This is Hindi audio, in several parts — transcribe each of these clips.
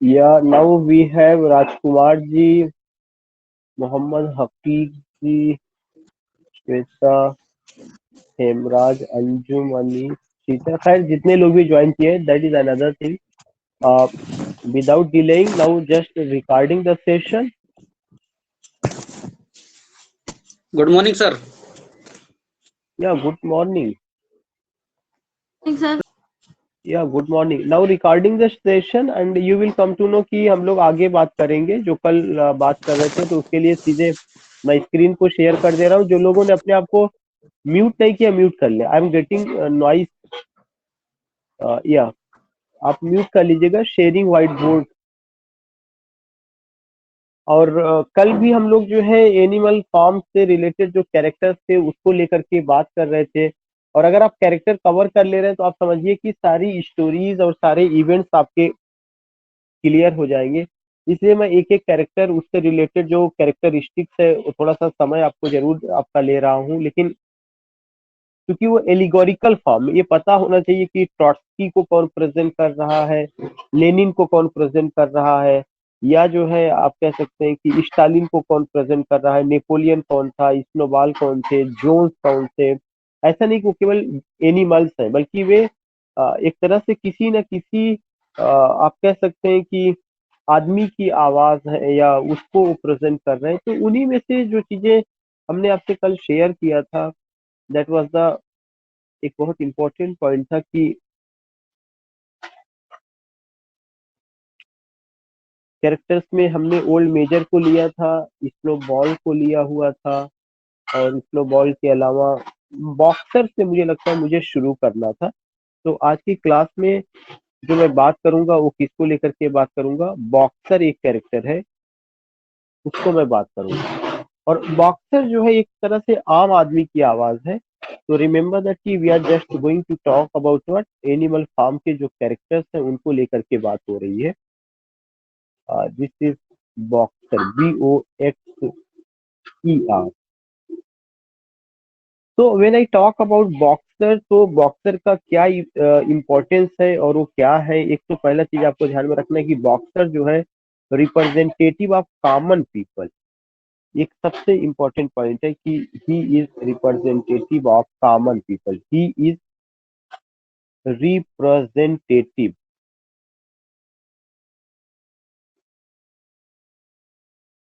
Yeah, now we have Rajkumar ji, Mohammad Hafeez जी, श्वेता, हेमराज, अंजुम, अनीस, शीता, खैर जितने लोग भी ज्वाइन किए, that is another thing. Without delaying, now just recording the session. Good morning, sir. Yeah, good morning. Sir. Yeah, good morning. Now recording the session and you will come to know कि हम लोग आगे बात करेंगे. जो कल बात कर रहे थे, तो उसके लिए सीधे मैं स्क्रीन को शेयर कर दे रहा हूँ. जो लोगों ने अपने आप को म्यूट नहीं किया, म्यूट कर ले. I am getting noise. या आप म्यूट कर लीजिएगा. Sharing white board. और कल भी हम लोग जो है एनिमल फार्म से रिलेटेड जो कैरेक्टर्स थे उसको लेकर के बात कर रहे थे. और अगर आप कैरेक्टर कवर कर ले रहे हैं तो आप समझिए कि सारी स्टोरीज और सारे इवेंट्स आपके क्लियर हो जाएंगे. इसलिए मैं एक एक कैरेक्टर, उससे रिलेटेड जो कैरेक्टरिस्टिक्स है, वो थोड़ा सा समय आपको जरूर आपका ले रहा हूँ. लेकिन क्योंकि वो एलिगोरिकल फॉर्म में, ये पता होना चाहिए कि ट्रॉट्स्की को कौन प्रेजेंट कर रहा है, लेनिन को कौन प्रेजेंट कर रहा है, या जो है आप कह सकते हैं कि स्टालिन को कौन प्रेजेंट कर रहा है, नेपोलियन कौन था, स्नोबाल कौन थे, जोन्स कौन थे. ऐसा नहीं कि वो केवल एनिमल्स हैं, बल्कि वे एक तरह से किसी न किसी आप कह सकते हैं कि आदमी की आवाज है या उसको वो प्रेजेंट कर रहे हैं. तो उन्हीं में से जो चीजें हमने आपसे कल शेयर किया था, दैट वाज द एक बहुत इंपॉर्टेंट पॉइंट था कि कैरेक्टर्स में हमने ओल्ड मेजर को लिया था, स्नो बॉल को लिया हुआ था, और स्नो बॉल के अलावा बॉक्सर से मुझे लगता है मुझे शुरू करना था. तो आज की क्लास में जो मैं बात करूंगा वो किसको लेकर के बात करूंगा. बॉक्सर एक कैरेक्टर है, उसको मैं बात करूंगा. और बॉक्सर जो है एक तरह से आम आदमी की आवाज है. तो रिमेम्बर दैट कि we are just going to talk about what animal farm के जो कैरेक्टर्स हैं उनको लेकर के बात हो रही है. This is boxer, BOXER. तो when I talk about boxer, तो बॉक्सर का क्या इम्पोर्टेंस है और वो क्या है. एक तो पहला चीज आपको ध्यान में रखना है कि बॉक्सर जो है रिप्रेजेंटेटिव ऑफ कॉमन पीपल. एक सबसे इम्पोर्टेंट पॉइंट है कि he is representative of common people. He is representative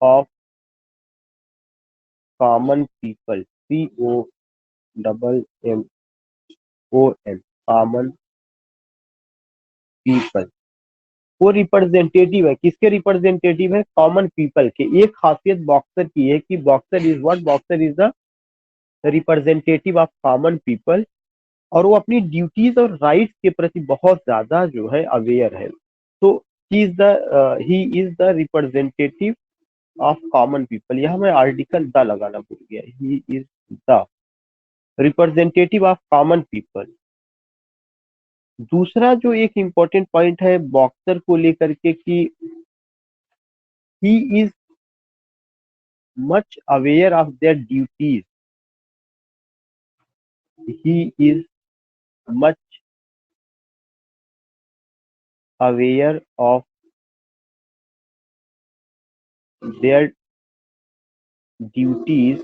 of common people. COMMON, common people. वो रिप्रेजेंटेटिव है. किसके रिप्रेजेंटेटिव है? कॉमन पीपल के. एक खासियत बॉक्सर की है कि boxer is what, boxer is the representative of common people. और वो अपनी ड्यूटीज और राइट्स के प्रति बहुत ज्यादा जो है अवेयर है. तो ही is the representative of common people. यहाँ मैं आर्टिकल द लगाना भूल गया. ही is the representative of common people. दूसरा जो एक इम्पोर्टेंट पॉइंट है बॉक्सर को लेकर के कि he is much aware of their duties. He is much aware of their duties,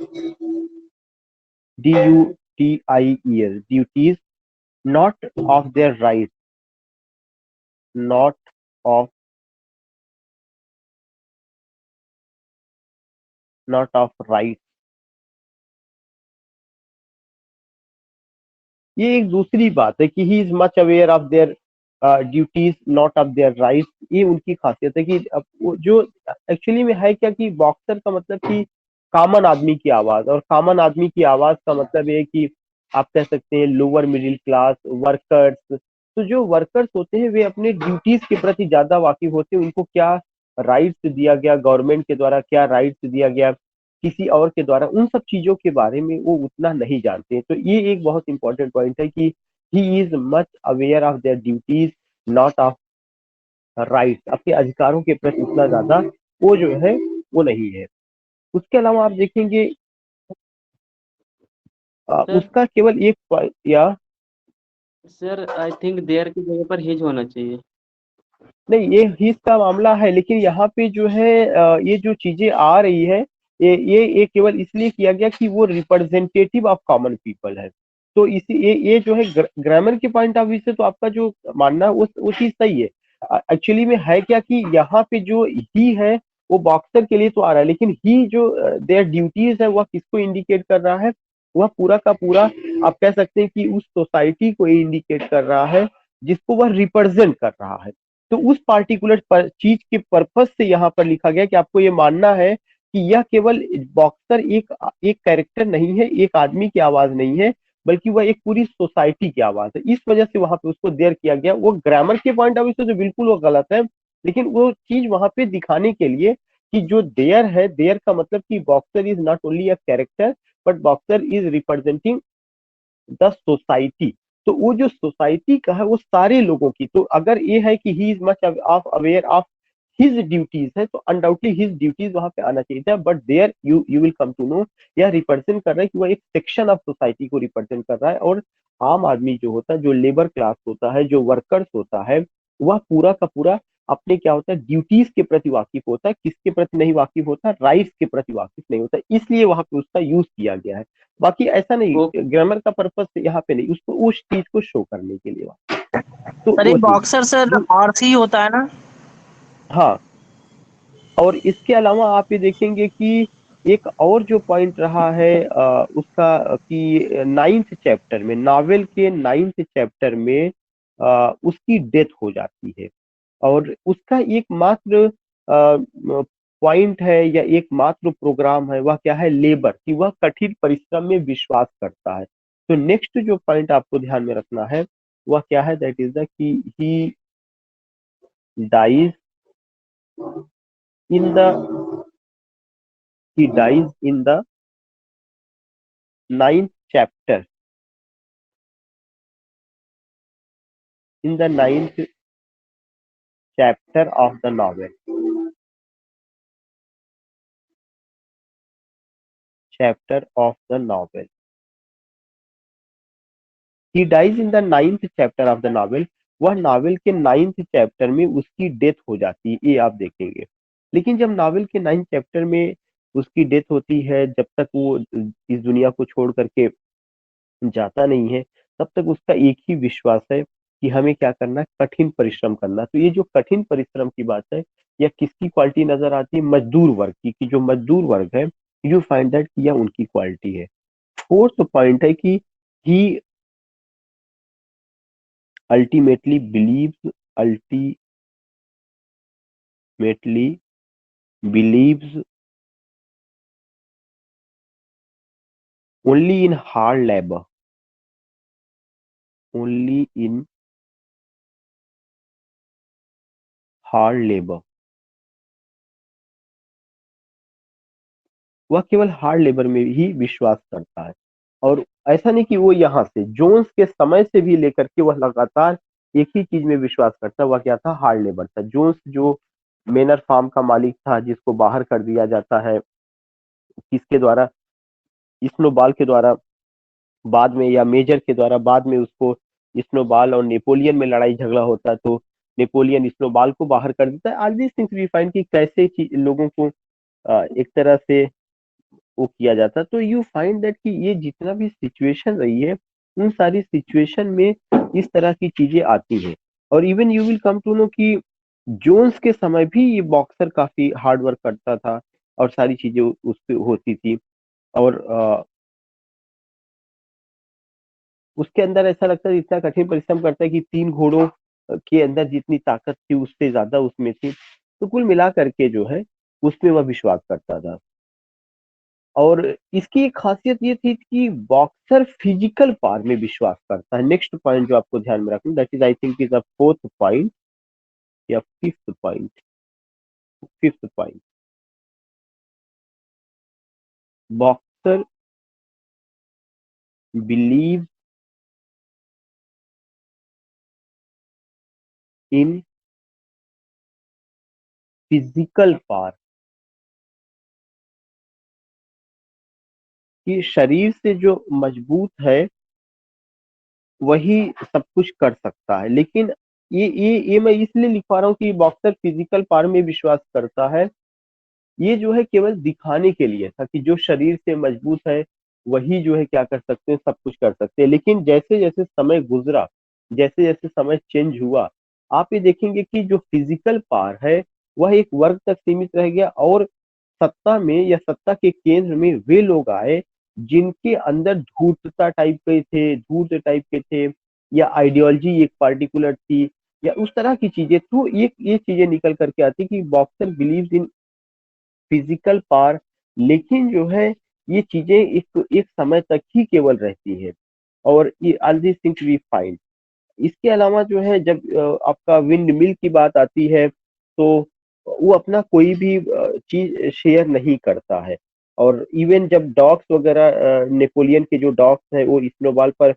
DUTIES, duties, not of their rights, not of rights. ये एक दूसरी बात है कि he is much aware of their duties not of their rights. ये उनकी खासियत है कि जो एक्चुअली में है क्या कि बॉक्सर का मतलब कि कॉमन आदमी की आवाज. और कॉमन आदमी की आवाज का मतलब ये है कि आप कह सकते हैं लोअर मिडिल क्लास वर्कर्स. तो जो वर्कर्स होते हैं वे अपने ड्यूटीज के प्रति ज्यादा वाकिफ होते हैं. उनको क्या राइट्स दिया गया गवर्नमेंट के द्वारा, क्या राइट्स दिया गया किसी और के द्वारा, उन सब चीजों के बारे में वो उतना नहीं जानते. तो ये एक बहुत इंपॉर्टेंट पॉइंट है कि he is much aware of their duties not of rights. अपने अधिकारों के प्रति उतना ज्यादा वो जो है वो नहीं है. उसके अलावा आप देखेंगे उसका केवल एक या सर आई थिंक देयर की जगह पर हिज होना चाहिए। नहीं, ये हिस का मामला है, लेकिन यहाँ पे जो है ये जो चीजें आ रही है, ये केवल इसलिए किया गया कि वो रिप्रेजेंटेटिव ऑफ कॉमन पीपल है। तो इसी ये जो है ग्रामर के पॉइंट ऑफ व्यू से तो आपका जो मानना है वो चीज सही है। एक्चुअली में है क्या कि यहाँ पे जो ही है वो बॉक्सर के लिए तो आ रहा है, लेकिन ही जो देयर ड्यूटीज है वह किसको इंडिकेट कर रहा है? वह पूरा का पूरा आप कह सकते हैं कि उस सोसाइटी को इंडिकेट कर रहा है जिसको वह रिप्रेजेंट कर रहा है। तो उस पार्टिकुलर चीज के पर्पस से यहाँ पर लिखा गया कि आपको ये मानना है कि यह केवल बॉक्सर एक एक कैरेक्टर नहीं है, एक आदमी की आवाज नहीं है, बल्कि वह एक पूरी सोसाइटी की आवाज है। इस वजह से वहां पे उसको देयर किया गया। वो ग्रामर के पॉइंट ऑफ व्यू से तो बिल्कुल वो गलत है, लेकिन वो चीज वहां पे दिखाने के लिए कि जो देयर है, देयर का मतलब कि boxer is not only a character but boxer is representing the society. तो वो जो सोसाइटी का है वो सारे लोगों की, तो अगर ये है कि he is much of aware of his duties है तो अनडाउटली हिज ड्यूटीज वहां पे आना चाहिए था। But there you you will come to know, यह रिप्रेजेंट कर रहा है कि वह एक सेक्शन ऑफ सोसाइटी को रिप्रेजेंट कर रहा है। और आम आदमी जो होता है, जो लेबर क्लास होता है, जो वर्कर्स होता है, वह पूरा का पूरा अपने क्या होता है ड्यूटीज के प्रति वाकिफ होता है। किसके प्रति नहीं वाकिफ होता? राइट्स के प्रति वाकिफ नहीं होता, इसलिए वहां पे उसका यूज किया गया है। बाकी ऐसा नहीं, वो ग्रामर का पर्पस यहाँ पे नहीं, उसको उस चीज को शो करने के लिए वहाँ। तो सर ये वो चीज बॉक्सर सर आरसी होता है ना? हाँ। और इसके अलावा आप ये देखेंगे कि एक और जो पॉइंट रहा है उसका कि नाइन्थ चैप्टर में, नावेल के नाइन्थ चैप्टर में उसकी डेथ हो जाती है। और उसका एकमात्र पॉइंट है या एकमात्र प्रोग्राम है, वह क्या है? लेबर, कि वह कठिन परिश्रम में विश्वास करता है। तो नेक्स्ट जो पॉइंट आपको ध्यान में रखना है वह क्या है? दैट इज द कि he dies in the he dies in the ninth chapter, in the ninth chapter of the novel, chapter of the novel, he dies in the ninth chapter of the novel। वह नावल के नाइन्थ चैप्टर में उसकी डेथ हो जाती है, ये आप देखेंगे। लेकिन जब नावल के नाइन्थ चैप्टर में उसकी डेथ होती है, जब तक वो इस दुनिया को छोड़ करके जाता नहीं है, तब तक उसका एक ही विश्वास है कि हमें क्या करना है? कठिन परिश्रम करना। तो ये जो कठिन परिश्रम की बात है, यह किसकी क्वालिटी नजर आती है? मजदूर वर्ग की, कि जो मजदूर वर्ग है, यू फाइंड दैट यह उनकी क्वालिटी है। फोर्थ पॉइंट है कि he ultimately believes, ultimately believes only in hard labour, only in hard labour. वह केवल हार्ड लेबर में ही विश्वास करता है। और ऐसा नहीं कि वो यहाँ से जोन्स के समय से भी लेकर के वह लगातार एक ही चीज में विश्वास करता। वह क्या था? हार्ड लेबर था। जोन्स जो मेनर फार्म का मालिक था, जिसको बाहर कर दिया जाता है किसके द्वारा? स्नोबॉल के द्वारा बाद में, या मेजर के द्वारा बाद में। उसको स्नोबॉल और नेपोलियन में लड़ाई झगड़ा होता, तो नेपोलियन स्नोबॉल को बाहर कर देता है। All this things we find कि कैसे लोगों को एक तरह से वो किया जाता। तो यू फाइंड दैट कि ये जितना भी सिचुएशन रही है, उन सारी सिचुएशन में इस तरह की चीजें आती हैं। और even you will come to know कि जोन्स के समय भी ये बॉक्सर काफी हार्ड वर्क करता था और सारी चीजें उस पे होती थी। और उसके अंदर ऐसा लगता है इतना कठिन परिश्रम करता है कि 3 घोड़ों के अंदर जितनी ताकत थी उससे ज्यादा उसमें थी। तो कुल मिला करके जो है उसमें वह विश्वास करता था। और इसकी एक खासियत ये थी कि बॉक्सर फिजिकल पावर में विश्वास करता है। नेक्स्ट पॉइंट जो आपको ध्यान में रखना, that is I think is a fourth point या fifth point, fifth point. Boxer believe in physical power, कि शरीर से जो मजबूत है वही सब कुछ कर सकता है। लेकिन ये मैं इसलिए लिखवा रहा हूँ कि बॉक्सर फिजिकल पावर में विश्वास करता है। ये जो है केवल दिखाने के लिए था कि जो शरीर से मजबूत है वही जो है क्या कर सकते हैं, सब कुछ कर सकते हैं। लेकिन जैसे जैसे समय गुजरा, जैसे जैसे समय चेंज हुआ, आप ये देखेंगे कि जो फिजिकल पावर है वह एक वर्ग तक सीमित रह गया, और सत्ता में या सत्ता के केंद्र में वे लोग आए जिनके अंदर धूर्तता टाइप के थे, धूर्त टाइप के थे, या आइडियोलॉजी एक पार्टिकुलर थी, या उस तरह की चीजें। तो ये चीजें निकल करके आती कि boxer believe in physical power. लेकिन जो है ये चीजें एक एक समय तक ही केवल रहती है, और ये all this things we find. इसके अलावा जो है जब आपका विंड मिल की बात आती है, तो वो अपना कोई भी चीज शेयर नहीं करता है। और इवन जब डॉग्स वगैरह नेपोलियन के जो डॉग्स हैं वो स्नोबॉल पर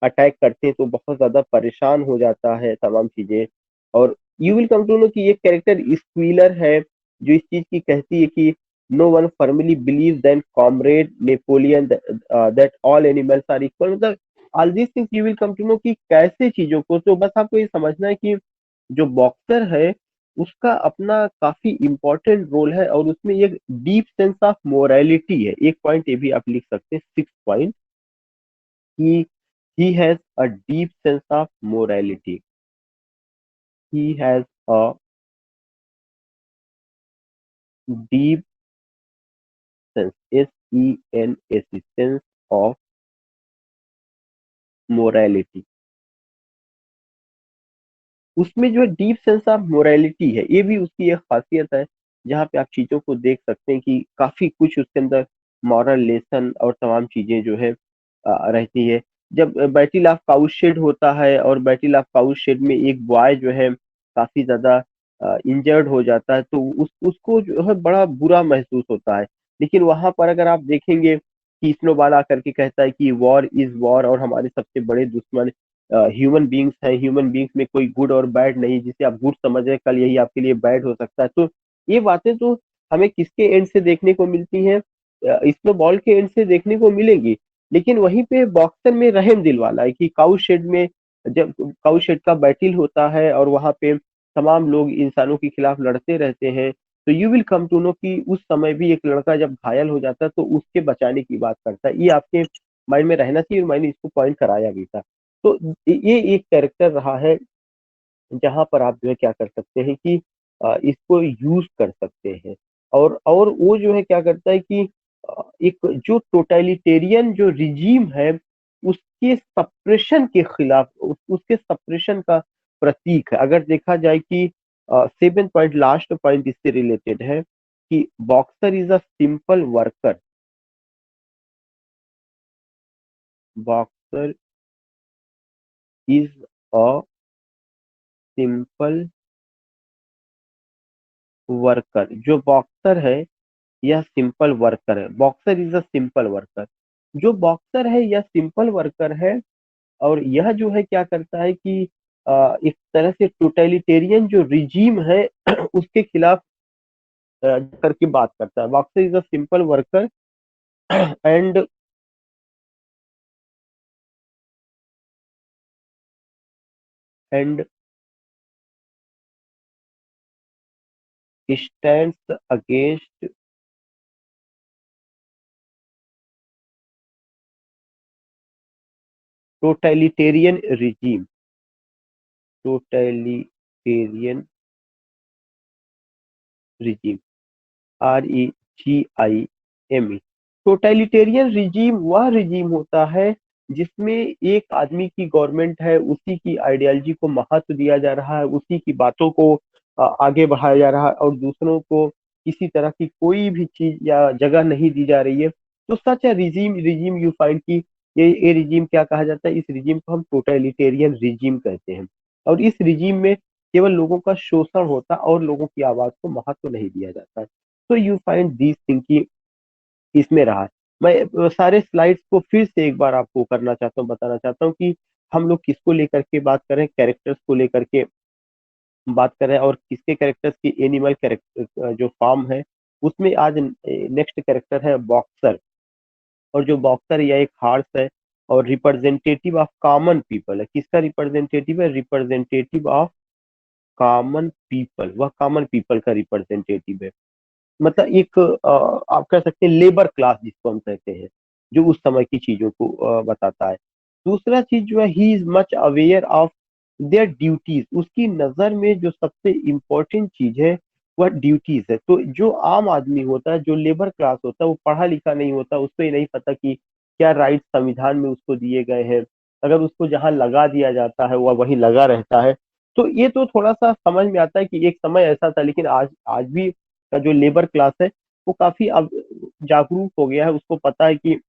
अटैक करते हैं तो बहुत ज्यादा परेशान हो जाता है तमाम चीजें। और you will come to know कि ये कैरेक्टर स्क्वीलर है जो इस चीज की कहती है कि no one firmly believe then comrade Napoleon that all animals are equal. मतलब all this things you will come to know कि कैसे चीजों को, तो बस आपको ये समझना है कि जो बॉक्सर है उसका अपना काफी इंपॉर्टेंट रोल है, और उसमें एक डीप सेंस ऑफ मोरालिटी है। एक पॉइंट ये भी आप लिख सकते हैं, 6 पॉइंट, कि he has a deep sense of morality. He has a deep sense, S-E-N-S-E, sense of morality. उसमें जो है डीप सेंस ऑफ मोरालिटी है, ये भी उसकी एक खासियत है, जहाँ पे आप चीजों को देख सकते हैं कि काफी कुछ उसके अंदर मॉरल लेसन और तमाम चीजें जो है रहती है। जब बैटल ऑफ काउशेड होता है, और बैटल ऑफ काउशेड में एक बॉय जो है काफी ज्यादा इंजर्ड हो जाता है, तो उसको जो है बड़ा बुरा महसूस होता है। लेकिन वहां पर अगर आप देखेंगे कि स्नोबॉल आकर के कहता है कि वॉर इज वॉर, और हमारे सबसे बड़े दुश्मन ह्यूमन बींग्स हैं, ह्यूमन बींग्स में कोई गुड और बैड नहीं, जिसे आप गुड समझ रहे हैं कल यही आपके लिए बैड हो सकता है। तो ये बातें तो हमें किसके एंड से देखने को मिलती हैं, स्नोबॉल के एंड से देखने को मिलेंगी। लेकिन वहीं पे बॉक्सर में रहम दिल वाला है कि काउ शेड में, जब काउ शेड का बैटल होता है और वहां पे तमाम लोग इंसानों के खिलाफ लड़ते रहते हैं, तो you will come to know कि उस समय भी एक लड़का जब घायल हो जाता है तो उसके बचाने की बात करता है। ये आपके माइंड में रहना चाहिए, और मैंने इसको पॉइंट कराया भी था। तो ये एक कैरेक्टर रहा है जहां पर आप जो है क्या कर सकते हैं कि इसको यूज कर सकते हैं। और वो जो है क्या करता है कि एक जो टोटलिटेरियन जो रिजीम है उसके सप्रेशन के खिलाफ, उसके सप्रेशन का प्रतीक है। अगर देखा जाए कि 7 पॉइंट, लास्ट पॉइंट इससे रिलेटेड है कि boxer is a simple worker. Boxer is a simple worker. जो बॉक्सर है यह सिंपल वर्कर है। Boxer is a simple worker. जो बॉक्सर है यह सिंपल वर्कर है, और यह जो है क्या करता है कि एक तरह से टोटलिटेरियन जो रिजीम है उसके खिलाफ करके बात करता है। Boxer is a simple worker and and stands against totalitarian regime. Totalitarian regime, REGIME। Totalitarian regime वह रिजीम होता है जिसमें एक आदमी की गवर्नमेंट है, उसी की आइडियोलॉजी को महत्व दिया जा रहा है, उसी की बातों को आगे बढ़ाया जा रहा है, और दूसरों को किसी तरह की कोई भी चीज या जगह नहीं दी जा रही है। तो सच है रिजीम, रिजीम यू फाइंड की ये रिजीम क्या कहा जाता है, इस रिजीम को हम टोटलिटेरियन रिजीम कहते हैं। और इस रिजीम में केवल लोगों का शोषण होता और लोगों की आवाज को महत्व नहीं दिया जाता। तो यू फाइंड दिस थिंग की इसमें रहा है। मैं सारे स्लाइड्स को फिर से एक बार आपको करना चाहता हूँ, बताना चाहता हूँ कि हम लोग किसको लेकर के बात कर रहे हैं, कैरेक्टर्स को लेकर के बात कर रहे हैं, और किसके कैरेक्टर्स की एनिमल कैरेक्टर जो फॉर्म है उसमें आज नेक्स्ट कैरेक्टर है बॉक्सर। और जो बॉक्सर या एक हॉर्स है, और रिप्रेजेंटेटिव ऑफ कॉमन पीपल है। किसका रिप्रेजेंटेटिव है? रिप्रेजेंटेटिव ऑफ कॉमन पीपल, वह कॉमन पीपल का रिप्रेजेंटेटिव है। मतलब एक आप कह सकते हैं लेबर क्लास जिसको हम कहते हैं, जो उस समय की चीजों को बताता है। दूसरा चीज जो है, he is much aware of their duties, उसकी नजर में जो सबसे इम्पोर्टेंट चीज है वह ड्यूटीज है। तो जो आम आदमी होता है, जो लेबर क्लास होता है, वो पढ़ा लिखा नहीं होता, उसको ये नहीं पता कि क्या राइट संविधान में उसको दिए गए हैं। अगर उसको जहां लगा दिया जाता है वह वहीं लगा रहता है। तो ये तो थोड़ा सा समझ में आता है कि एक समय ऐसा था, लेकिन आज आज भी का जो लेबर क्लास है वो काफी अब जागरूक हो गया है। उसको पता है कि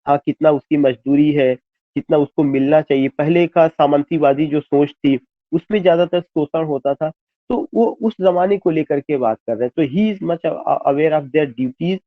हाँ, कितना उसकी मजदूरी है, कितना उसको मिलना चाहिए। पहले का सामंतीवादी जो सोच थी, उसमें ज्यादातर शोषण होता था। तो वो उस जमाने को लेकर के बात कर रहे हैं। तो he is much aware of their duties,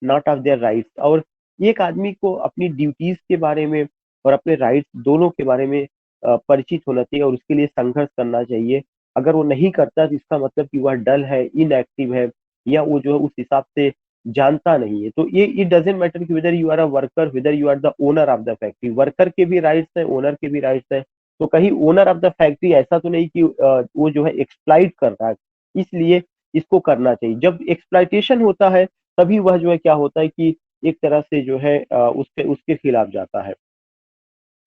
not of their rights. और एक आदमी को अपनी ड्यूटीज के बारे में और अपने राइट्स दोनों के बारे में परिचित होना चाहिए और उसके लिए संघर्ष करना चाहिए। अगर वो नहीं करता तो इसका मतलब कि वह डल है, इनएक्टिव है, या वो जो है उस हिसाब से जानता नहीं है। तो ये इट डजेंट मैटर कि whether you are a worker, whether you are the owner of the factory. Worker के भी राइट्स है, ओनर के भी राइट्स है। तो कहीं ओनर ऑफ द फैक्ट्री ऐसा तो नहीं कि वो जो है एक्सप्लॉइट कर रहा है, इसलिए इसको करना चाहिए। जब एक्सप्लॉइटेशन होता है तभी वह जो है क्या होता है कि एक तरह से जो है उसके उसके खिलाफ जाता है,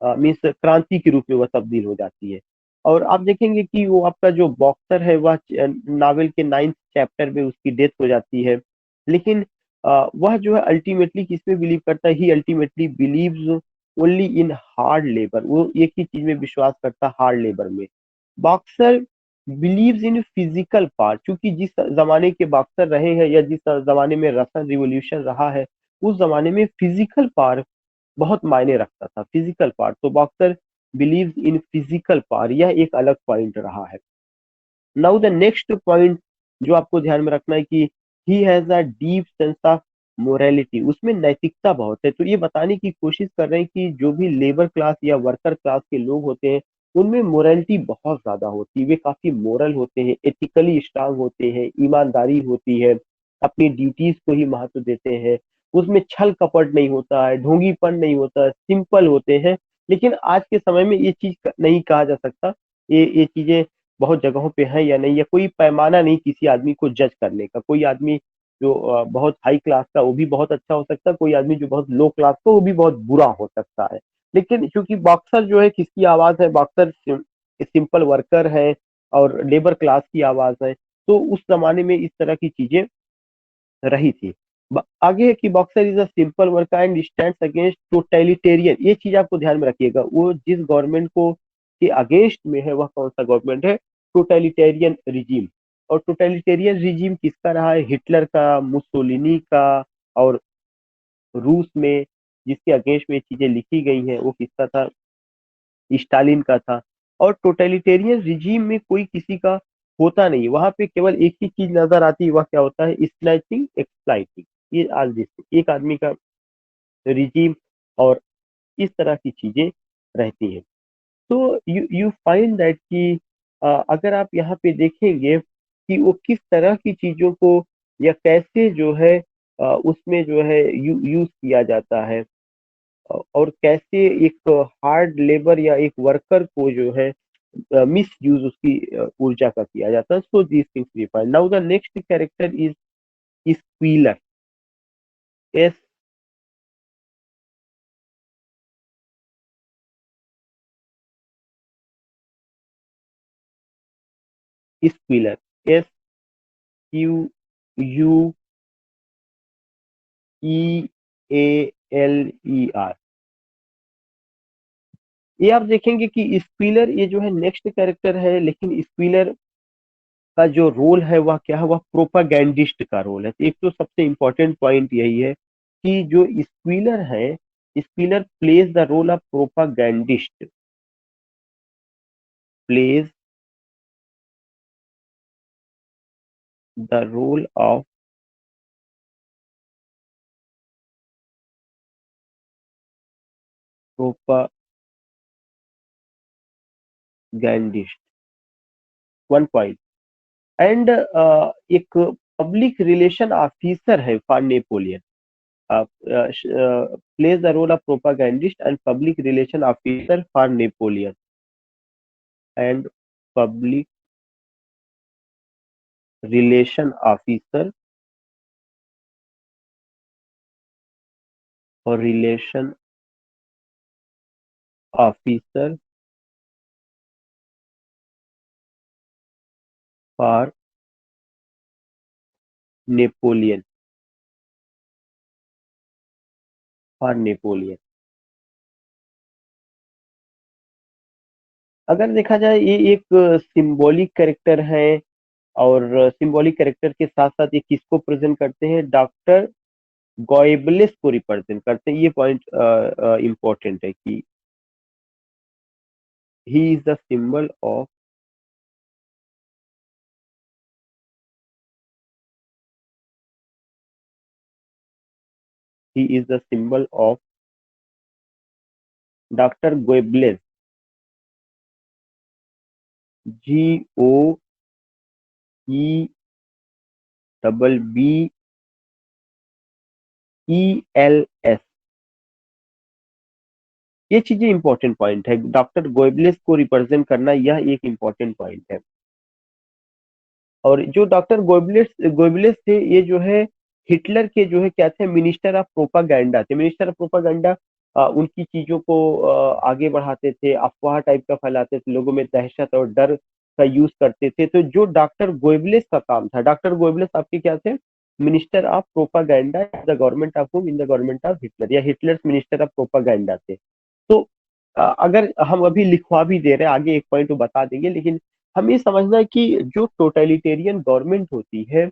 मीन्स क्रांति के रूप में वह तब्दील हो जाती है। और आप देखेंगे कि वो आपका जो बॉक्सर है वह नावल के 9th चैप्टर में उसकी डेथ हो जाती है। लेकिन वह जो है अल्टीमेटली किसमें बिलीव करता है? He ultimately believes only in hard labour. वो एक ही चीज में विश्वास करता है, हार्ड लेबर में। Boxer believes in physical power, क्योंकि जिस जमाने के बॉक्सर रहे हैं या जिस जमाने में रशियन रिवॉल्यूशन रहा है, उस जमाने में फिजिकल पावर बहुत मायने रखता था, फिजिकल पावर। तो boxer believes in physical power, यह एक अलग पॉइंट रहा है। नाउ द नेक्स्ट पॉइंट जो आपको ध्यान में रखना है कि he has a deep sense of morality, उसमें नैतिकता बहुत है। तो ये बताने की कोशिश कर रहे हैं कि जो भी लेबर क्लास या वर्कर क्लास के लोग होते हैं उनमें मोरालिटी बहुत ज्यादा होती है। वे काफी मोरल होते हैं, एथिकली स्ट्रांग होते हैं, ईमानदारी होती है, अपनी ड्यूटीज को ही महत्व देते हैं। उसमें छल कपट नहीं होता है, ढोंगीपन नहीं होता है, सिंपल होते हैं। लेकिन आज के समय में ये चीज नहीं कहा जा सकता। ये चीजें बहुत जगहों पे है या नहीं, या कोई पैमाना नहीं किसी आदमी को जज करने का। कोई आदमी जो बहुत हाई क्लास का वो भी बहुत अच्छा हो सकता है, कोई आदमी जो बहुत लो क्लास का वो भी बहुत बुरा हो सकता है। लेकिन क्योंकि बॉक्सर जो है किसकी आवाज है? बॉक्सर सिंपल वर्कर है और लेबर क्लास की आवाज है। तो उस जमाने में इस तरह की चीजें रही थी। आगे है कि boxer is a simple worker and stands against totalitarian. ये चीज आपको ध्यान में रखिएगा, वो जिस गवर्नमेंट को के अगेंस्ट में है वह कौन सा गवर्नमेंट है? Totalitarian regime. और टोटलिटेरियन रिजीम किसका रहा है? हिटलर का, मुसोलिनी का। और रूस में जिसके अगेंस्ट में चीजें लिखी गई हैं वो किसका था? स्टालिन का था। और टोटलिटेरियन रिजीम में कोई किसी का होता नहीं, वहां पे केवल एक ही चीज नजर आती है, वह क्या होता है? Snatching, exploiting. ये आज देखिए एक आदमी का रिजीम और इस तरह की चीजें रहती हैं। तो यू यू फाइंड दैट कि अगर आप यहाँ पे देखेंगे कि वो किस तरह की चीजों को या कैसे जो है उसमें जो है यूज किया जाता है, और कैसे एक हार्ड लेबर या एक वर्कर को जो है मिस यूज उसकी ऊर्जा का किया जाता है। So this things we find. Now the next character is Squealer. S Squealer, SQUEALER। ये आप देखेंगे कि स्क्वीलर ये जो है नेक्स्ट कैरेक्टर है, लेकिन स्क्वीलर का जो रोल है वह क्या है? वह प्रोपागैंडिस्ट का रोल है। तो एक तो सबसे इंपॉर्टेंट पॉइंट यही है कि जो स्क्वीलर है, Squealer plays the role of propagandist, plays the role of propagandist. One point. And एक पब्लिक रिलेशन ऑफिसर है for Napoleon. plays the role of propagandist and public relation officer for Napoleon and public relation officer or relation officer for Napoleon अगर देखा जाए ये एक सिंबॉलिक कैरेक्टर है और सिंबॉलिक कैरेक्टर के साथ साथ ये किसको प्रेजेंट करते हैं, डॉक्टर गॉयबलिस को रिप्रेजेंट करते हैं। ये पॉइंट इंपॉर्टेंट है कि he is the symbol of doctor Goebbels, GOEBBELS। ये चीजें इंपॉर्टेंट पॉइंट है, डॉक्टर गोएबलेस को रिप्रेजेंट करना यह एक इंपॉर्टेंट पॉइंट है। और जो डॉक्टर गोएबलेस थे ये जो है हिटलर के जो है क्या थे, मिनिस्टर ऑफ प्रोपागेंडा थे। मिनिस्टर ऑफ प्रोपागेंडा उनकी चीजों को आगे बढ़ाते थे, अफवाह टाइप का फैलाते थे, लोगों में दहशत और डर का यूज करते थे। तो जो डॉक्टर गोएबलेस का काम था, डॉक्टर गोएबलेस आपके क्या थे, minister of propaganda the government of हुम in the government of Hitler, या हिटलर्स मिनिस्टर ऑफ प्रोपागेंडा थे। तो अगर हम अभी लिखवा भी दे रहे हैं, आगे एक पॉइंट वो बता देंगे, लेकिन हमें ये समझना है कि जो टोटलिटेरियन गवर्नमेंट होती है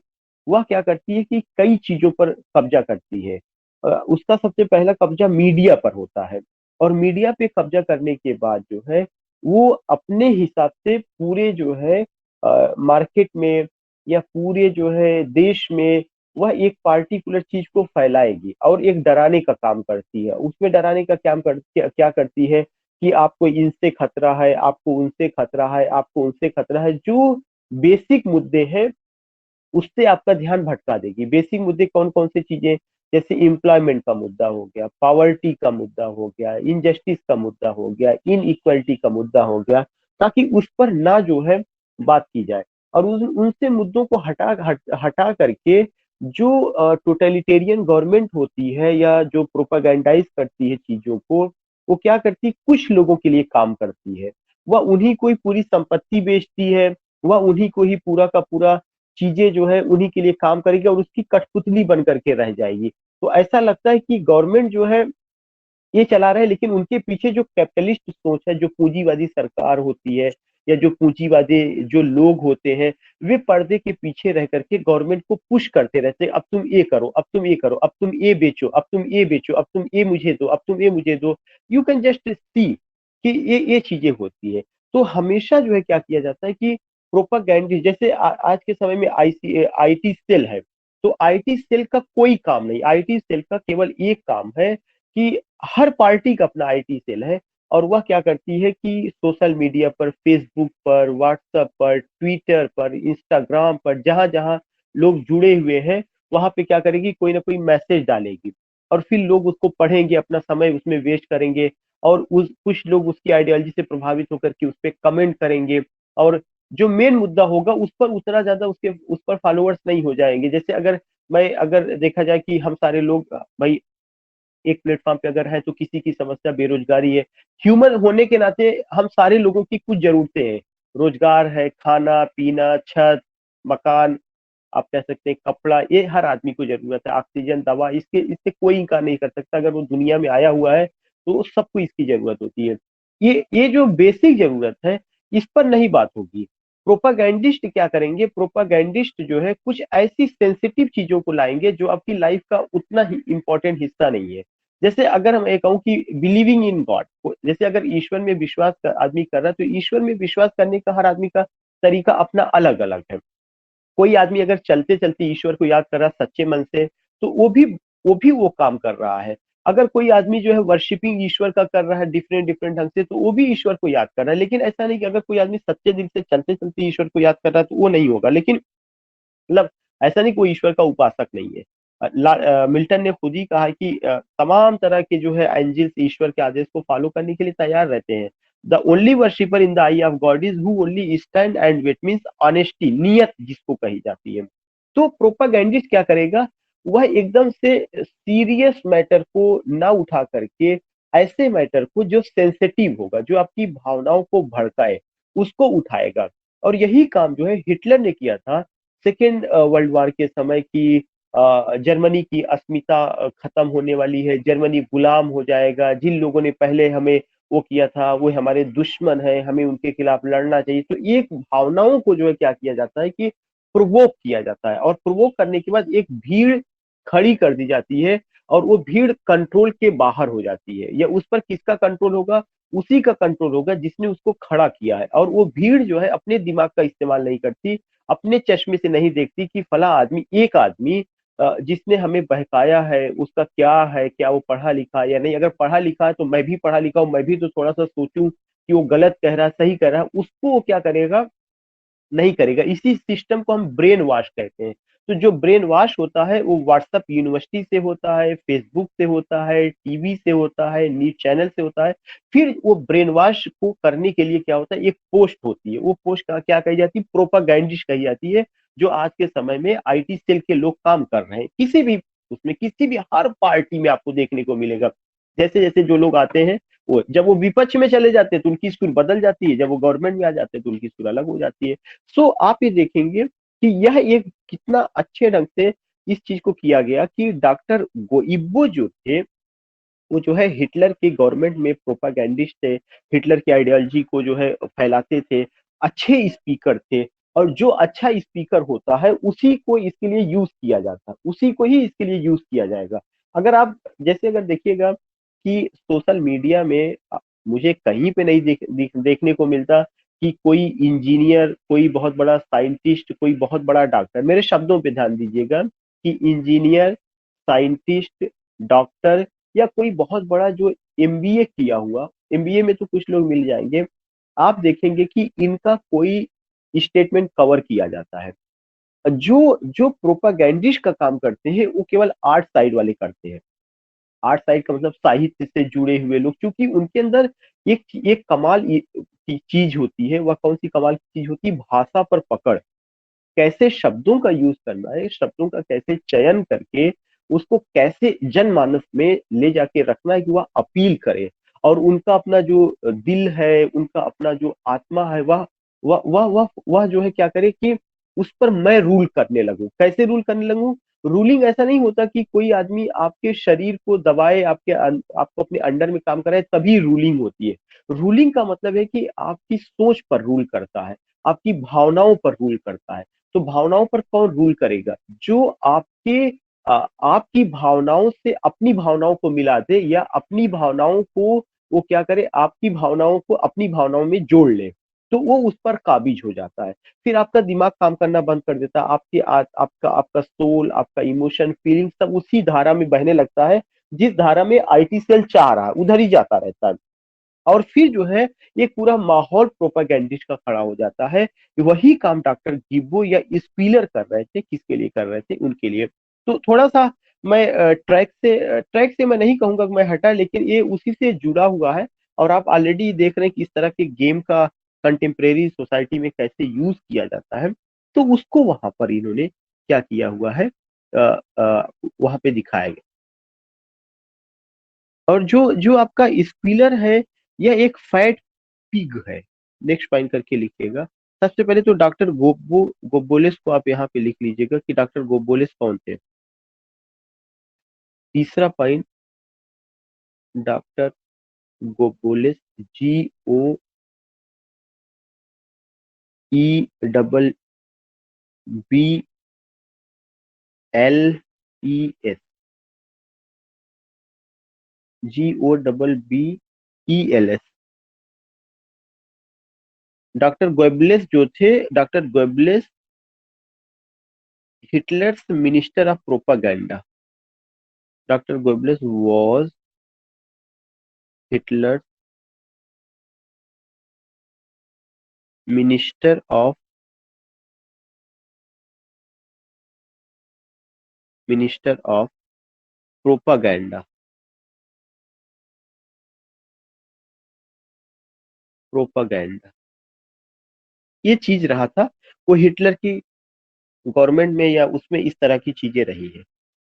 वह क्या करती है कि कई चीजों पर कब्जा करती है। उसका सबसे पहला कब्जा मीडिया पर होता है, और मीडिया पे कब्जा करने के बाद जो है वो अपने हिसाब से पूरे जो है मार्केट में या पूरे जो है देश में वह एक पार्टिकुलर चीज को फैलाएगी और एक डराने का काम करती है। उसमें डराने का क्या करती है कि आपको इनसे खतरा है, आपको उनसे खतरा है, आपको उनसे खतरा है। जो बेसिक मुद्दे हैं उससे आपका ध्यान भटका देगी। बेसिक मुद्दे कौन कौन से चीजें, जैसे एम्प्लॉयमेंट का मुद्दा हो गया, पॉवर्टी का मुद्दा हो गया, इनजस्टिस का मुद्दा हो गया, इनइक्वालिटी का मुद्दा हो गया, ताकि उस पर ना जो है बात की जाए। और उनसे मुद्दों को हटा करके जो टोटलिटेरियन गवर्नमेंट होती है या जो प्रोपागेंडाइज करती है चीजों को, वो क्या करती है, कुछ लोगों के लिए काम करती है। वह उन्हीं को ही पूरी संपत्ति बेचती है, वह उन्हीं को ही पूरा का पूरा चीजें जो है उन्हीं के लिए काम करेगी और उसकी कठपुतली बन करके रह जाएगी। तो ऐसा लगता है कि गवर्नमेंट जो है ये चला रहा है, लेकिन उनके पीछे जो कैपिटलिस्ट सोच है, जो पूंजीवादी सरकार होती है या जो पूंजीवादी जो लोग होते हैं, वे पर्दे के पीछे रह करके गवर्नमेंट को पुश करते रहते हैं, अब तुम ये करो, अब तुम ये करो, अब तुम ये बेचो, अब तुम ये बेचो, अब तुम ये मुझे दो, अब तुम ये मुझे दो। यू कैन जस्ट सी कि ये चीजें होती है। तो हमेशा जो है क्या किया जाता है कि प्रोपागैंडिस्ट, जैसे आज के समय में आईटी सेल है, तो आईटी सेल का कोई काम नहीं, आईटी सेल का केवल एक काम है कि हर पार्टी का अपना आईटी सेल है, और वह क्या करती है कि सोशल मीडिया पर, फेसबुक पर, व्हाट्सएप पर, ट्विटर पर, इंस्टाग्राम पर, जहां जहां लोग जुड़े हुए हैं वहां पे क्या करेगी, कोई ना कोई मैसेज डालेगी और फिर लोग उसको पढ़ेंगे, अपना समय उसमें वेस्ट करेंगे, और उस कुछ लोग उसकी आइडियोलॉजी से प्रभावित होकर के उस पर कमेंट करेंगे, और जो मेन मुद्दा होगा उस पर उतना ज्यादा उस पर फॉलोअर्स नहीं हो जाएंगे। जैसे अगर देखा जाए कि हम सारे लोग भाई एक प्लेटफॉर्म पे अगर है तो किसी की समस्या बेरोजगारी है, ह्यूमन होने के नाते हम सारे लोगों की कुछ जरूरतें हैं, रोजगार है, खाना पीना, छत, मकान, आप कह सकते हैं कपड़ा, ये हर आदमी को जरूरत है, ऑक्सीजन, दवा, इसके इससे कोई इनकार नहीं कर सकता। अगर वो दुनिया में आया हुआ है तो सबको इसकी जरूरत होती है। ये जो बेसिक जरूरत है इस पर नहीं बात होगी। प्रोपागैंडिस्ट क्या करेंगे, प्रोपागैंडिस्ट जो है कुछ ऐसी सेंसिटिव चीजों को लाएंगे जो आपकी लाइफ का उतना ही इंपॉर्टेंट हिस्सा नहीं है। जैसे अगर हम ये कहूँ कि बिलीविंग इन गॉड, जैसे अगर ईश्वर में विश्वास आदमी कर रहा है, तो ईश्वर में विश्वास करने का हर आदमी का तरीका अपना अलग अलग है। कोई आदमी अगर चलते चलते ईश्वर को याद कर रहा है सच्चे मन से, तो वो काम कर रहा है। अगर कोई आदमी जो है वर्शिपिंग ईश्वर का कर रहा है डिफरेंट डिफरेंट ढंग से, तो वो भी ईश्वर को याद कर रहा है। लेकिन ऐसा नहीं कि अगर कोई आदमी सच्चे दिल से चलते चलते ईश्वर को याद कर रहा है तो वो नहीं होगा। लेकिन मतलब ऐसा नहीं कोई ईश्वर का उपासक नहीं है। मिल्टन ने खुद ही कहा है कि तमाम तरह के जो है एंजल्स ईश्वर के आदेश को फॉलो करने के लिए तैयार रहते हैं। The only worshipper in the eye of God is who only stand and wait, means honesty, नियत जिसको कही जाती है। तो प्रोपागैंडिस्ट क्या करेगा, वह एकदम से सीरियस मैटर को ना उठा करके ऐसे मैटर को जो सेंसिटिव होगा, जो आपकी भावनाओं को भड़काए, उसको उठाएगा। और यही काम जो है हिटलर ने किया था सेकेंड वर्ल्ड वॉर के समय की। जर्मनी की अस्मिता खत्म होने वाली है, जर्मनी गुलाम हो जाएगा, जिन लोगों ने पहले हमें वो किया था वो हमारे दुश्मन है, हमें उनके खिलाफ लड़ना चाहिए। तो एक भावनाओं को जो है क्या किया जाता है कि प्रोवोक किया जाता है, और प्रोवोक करने के बाद एक भीड़ खड़ी कर दी जाती है, और वो भीड़ कंट्रोल के बाहर हो जाती है। या उस पर किसका कंट्रोल होगा, उसी का कंट्रोल होगा जिसने उसको खड़ा किया है। और वो भीड़ जो है अपने दिमाग का इस्तेमाल नहीं करती, अपने चश्मे से नहीं देखती कि फला आदमी, एक आदमी जिसने हमें बहकाया है उसका क्या है, क्या वो पढ़ा लिखा है या नहीं। अगर पढ़ा लिखा है तो मैं भी पढ़ा लिखा हूं, मैं भी तो थोड़ा सा सोचूं कि वो गलत कह रहा है सही कह रहा है, उसको वो क्या करेगा, नहीं करेगा। इसी सिस्टम को हम ब्रेन वॉश कहते हैं। तो जो ब्रेन वॉश होता है वो व्हाट्सएप यूनिवर्सिटी से होता है, फेसबुक से होता है, टीवी से होता है, न्यूज चैनल से होता है। फिर वो ब्रेन वॉश को करने के लिए क्या होता है, एक पोस्ट होती है, वो पोस्ट का क्या कही जाती है, प्रोपागैंडिस्ट कही जाती है। जो आज के समय में आईटी सेल के लोग काम कर रहे हैं, किसी भी उसमें, किसी भी हर पार्टी में आपको देखने को मिलेगा। जैसे जैसे जो लोग आते हैं, वो जब वो विपक्ष में चले जाते हैं तो उनकी स्कूल बदल जाती है, जब वो गवर्नमेंट में आ जाते हैं तो उनकी स्कूल अलग हो जाती है। सो आप ये देखेंगे कि यह एक कितना अच्छे ढंग से इस चीज को किया गया कि डॉक्टर गोइबो जो थे, वो जो है हिटलर के गवर्नमेंट में प्रोपागैंडिस्ट थे, हिटलर की आइडियोलॉजी को जो है फैलाते थे, अच्छे स्पीकर थे। और जो अच्छा स्पीकर होता है उसी को इसके लिए यूज किया जाता है, उसी को ही इसके लिए यूज किया जाएगा। अगर आप जैसे अगर देखिएगा कि सोशल मीडिया में मुझे कहीं पे नहीं देखने को मिलता कि कोई इंजीनियर, कोई बहुत बड़ा साइंटिस्ट, कोई बहुत बड़ा डॉक्टर, मेरे शब्दों पे ध्यान दीजिएगा, कि इंजीनियर, साइंटिस्ट, डॉक्टर, या कोई बहुत बड़ा जो एमबीए किया हुआ, एमबीए में तो कुछ लोग मिल जाएंगे, आप देखेंगे कि इनका कोई स्टेटमेंट कवर किया जाता है। जो जो प्रोपागैंडिस्ट का काम करते हैं वो केवल आर्ट साइड वाले करते हैं। आर्ट साइड का मतलब साहित्य से जुड़े हुए लोग, क्योंकि उनके अंदर एक एक कमाल की चीज होती है। वह कौन सी कमाल की चीज होती है, भाषा पर पकड़, कैसे शब्दों का यूज करना है, शब्दों का कैसे चयन करके उसको कैसे जनमानस में ले जाके रखना है कि वह अपील करे। और उनका अपना जो दिल है, उनका अपना जो आत्मा है, वह जो है क्या करे कि उस पर मैं रूल करने लगूं। कैसे रूल करने लगूं, रूलिंग ऐसा नहीं होता कि कोई आदमी आपके शरीर को दबाए, आपको अपने अंडर में काम कराए तभी रूलिंग होती है। रूलिंग का मतलब है कि आपकी सोच पर रूल करता है, आपकी भावनाओं पर रूल करता है। तो भावनाओं पर कौन रूल करेगा, जो आपकी भावनाओं से अपनी भावनाओं को मिला दे, या अपनी भावनाओं को वो क्या करे, आपकी भावनाओं को अपनी भावनाओं में जोड़ ले, तो वो उस पर काबिज हो जाता है। फिर आपका दिमाग काम करना बंद कर देता है, आपका आपका सोल, आपका इमोशन, फीलिंग सब उसी धारा में बहने लगता है, जिस धारा में आईटी सेल चाह रहा है उधर ही जाता रहता है। और फिर जो है एक पूरा माहौल प्रोपागैंडिस्ट का खड़ा हो जाता है। वही काम डॉक्टर गिब्बो या स्पीलर कर रहे थे, किसके लिए कर रहे थे, उनके लिए। तो थोड़ा सा मैं ट्रैक से मैं नहीं कहूंगा कि मैं हटा, लेकिन ये उसी से जुड़ा हुआ है। और आप ऑलरेडी देख रहे हैं कि इस तरह के गेम का कंटेम्प्रेरी सोसाइटी में कैसे यूज किया जाता है। तो उसको वहां पर इन्होंने क्या किया हुआ है, वहां पे दिखाया गया। और जो जो आपका स्पीलर है, यह एक फैट पिग है। नेक्स्ट पॉइंट करके लिखिएगा। सबसे पहले तो डॉक्टर गोब्बोलेस को आप यहाँ पे लिख लीजिएगा कि डॉक्टर गोब्बोलेस कौन थे। तीसरा point, doctor Goebbels, GOEBBLES, GOBBELS। Doctor Goebbels जो थे, doctor Goebbels Hitler's minister of propaganda. Doctor Goebbels was Hitler minister of minister of propaganda. Propaganda ये चीज रहा था, वो हिटलर की गवर्नमेंट में या उसमें इस तरह की चीजें रही है।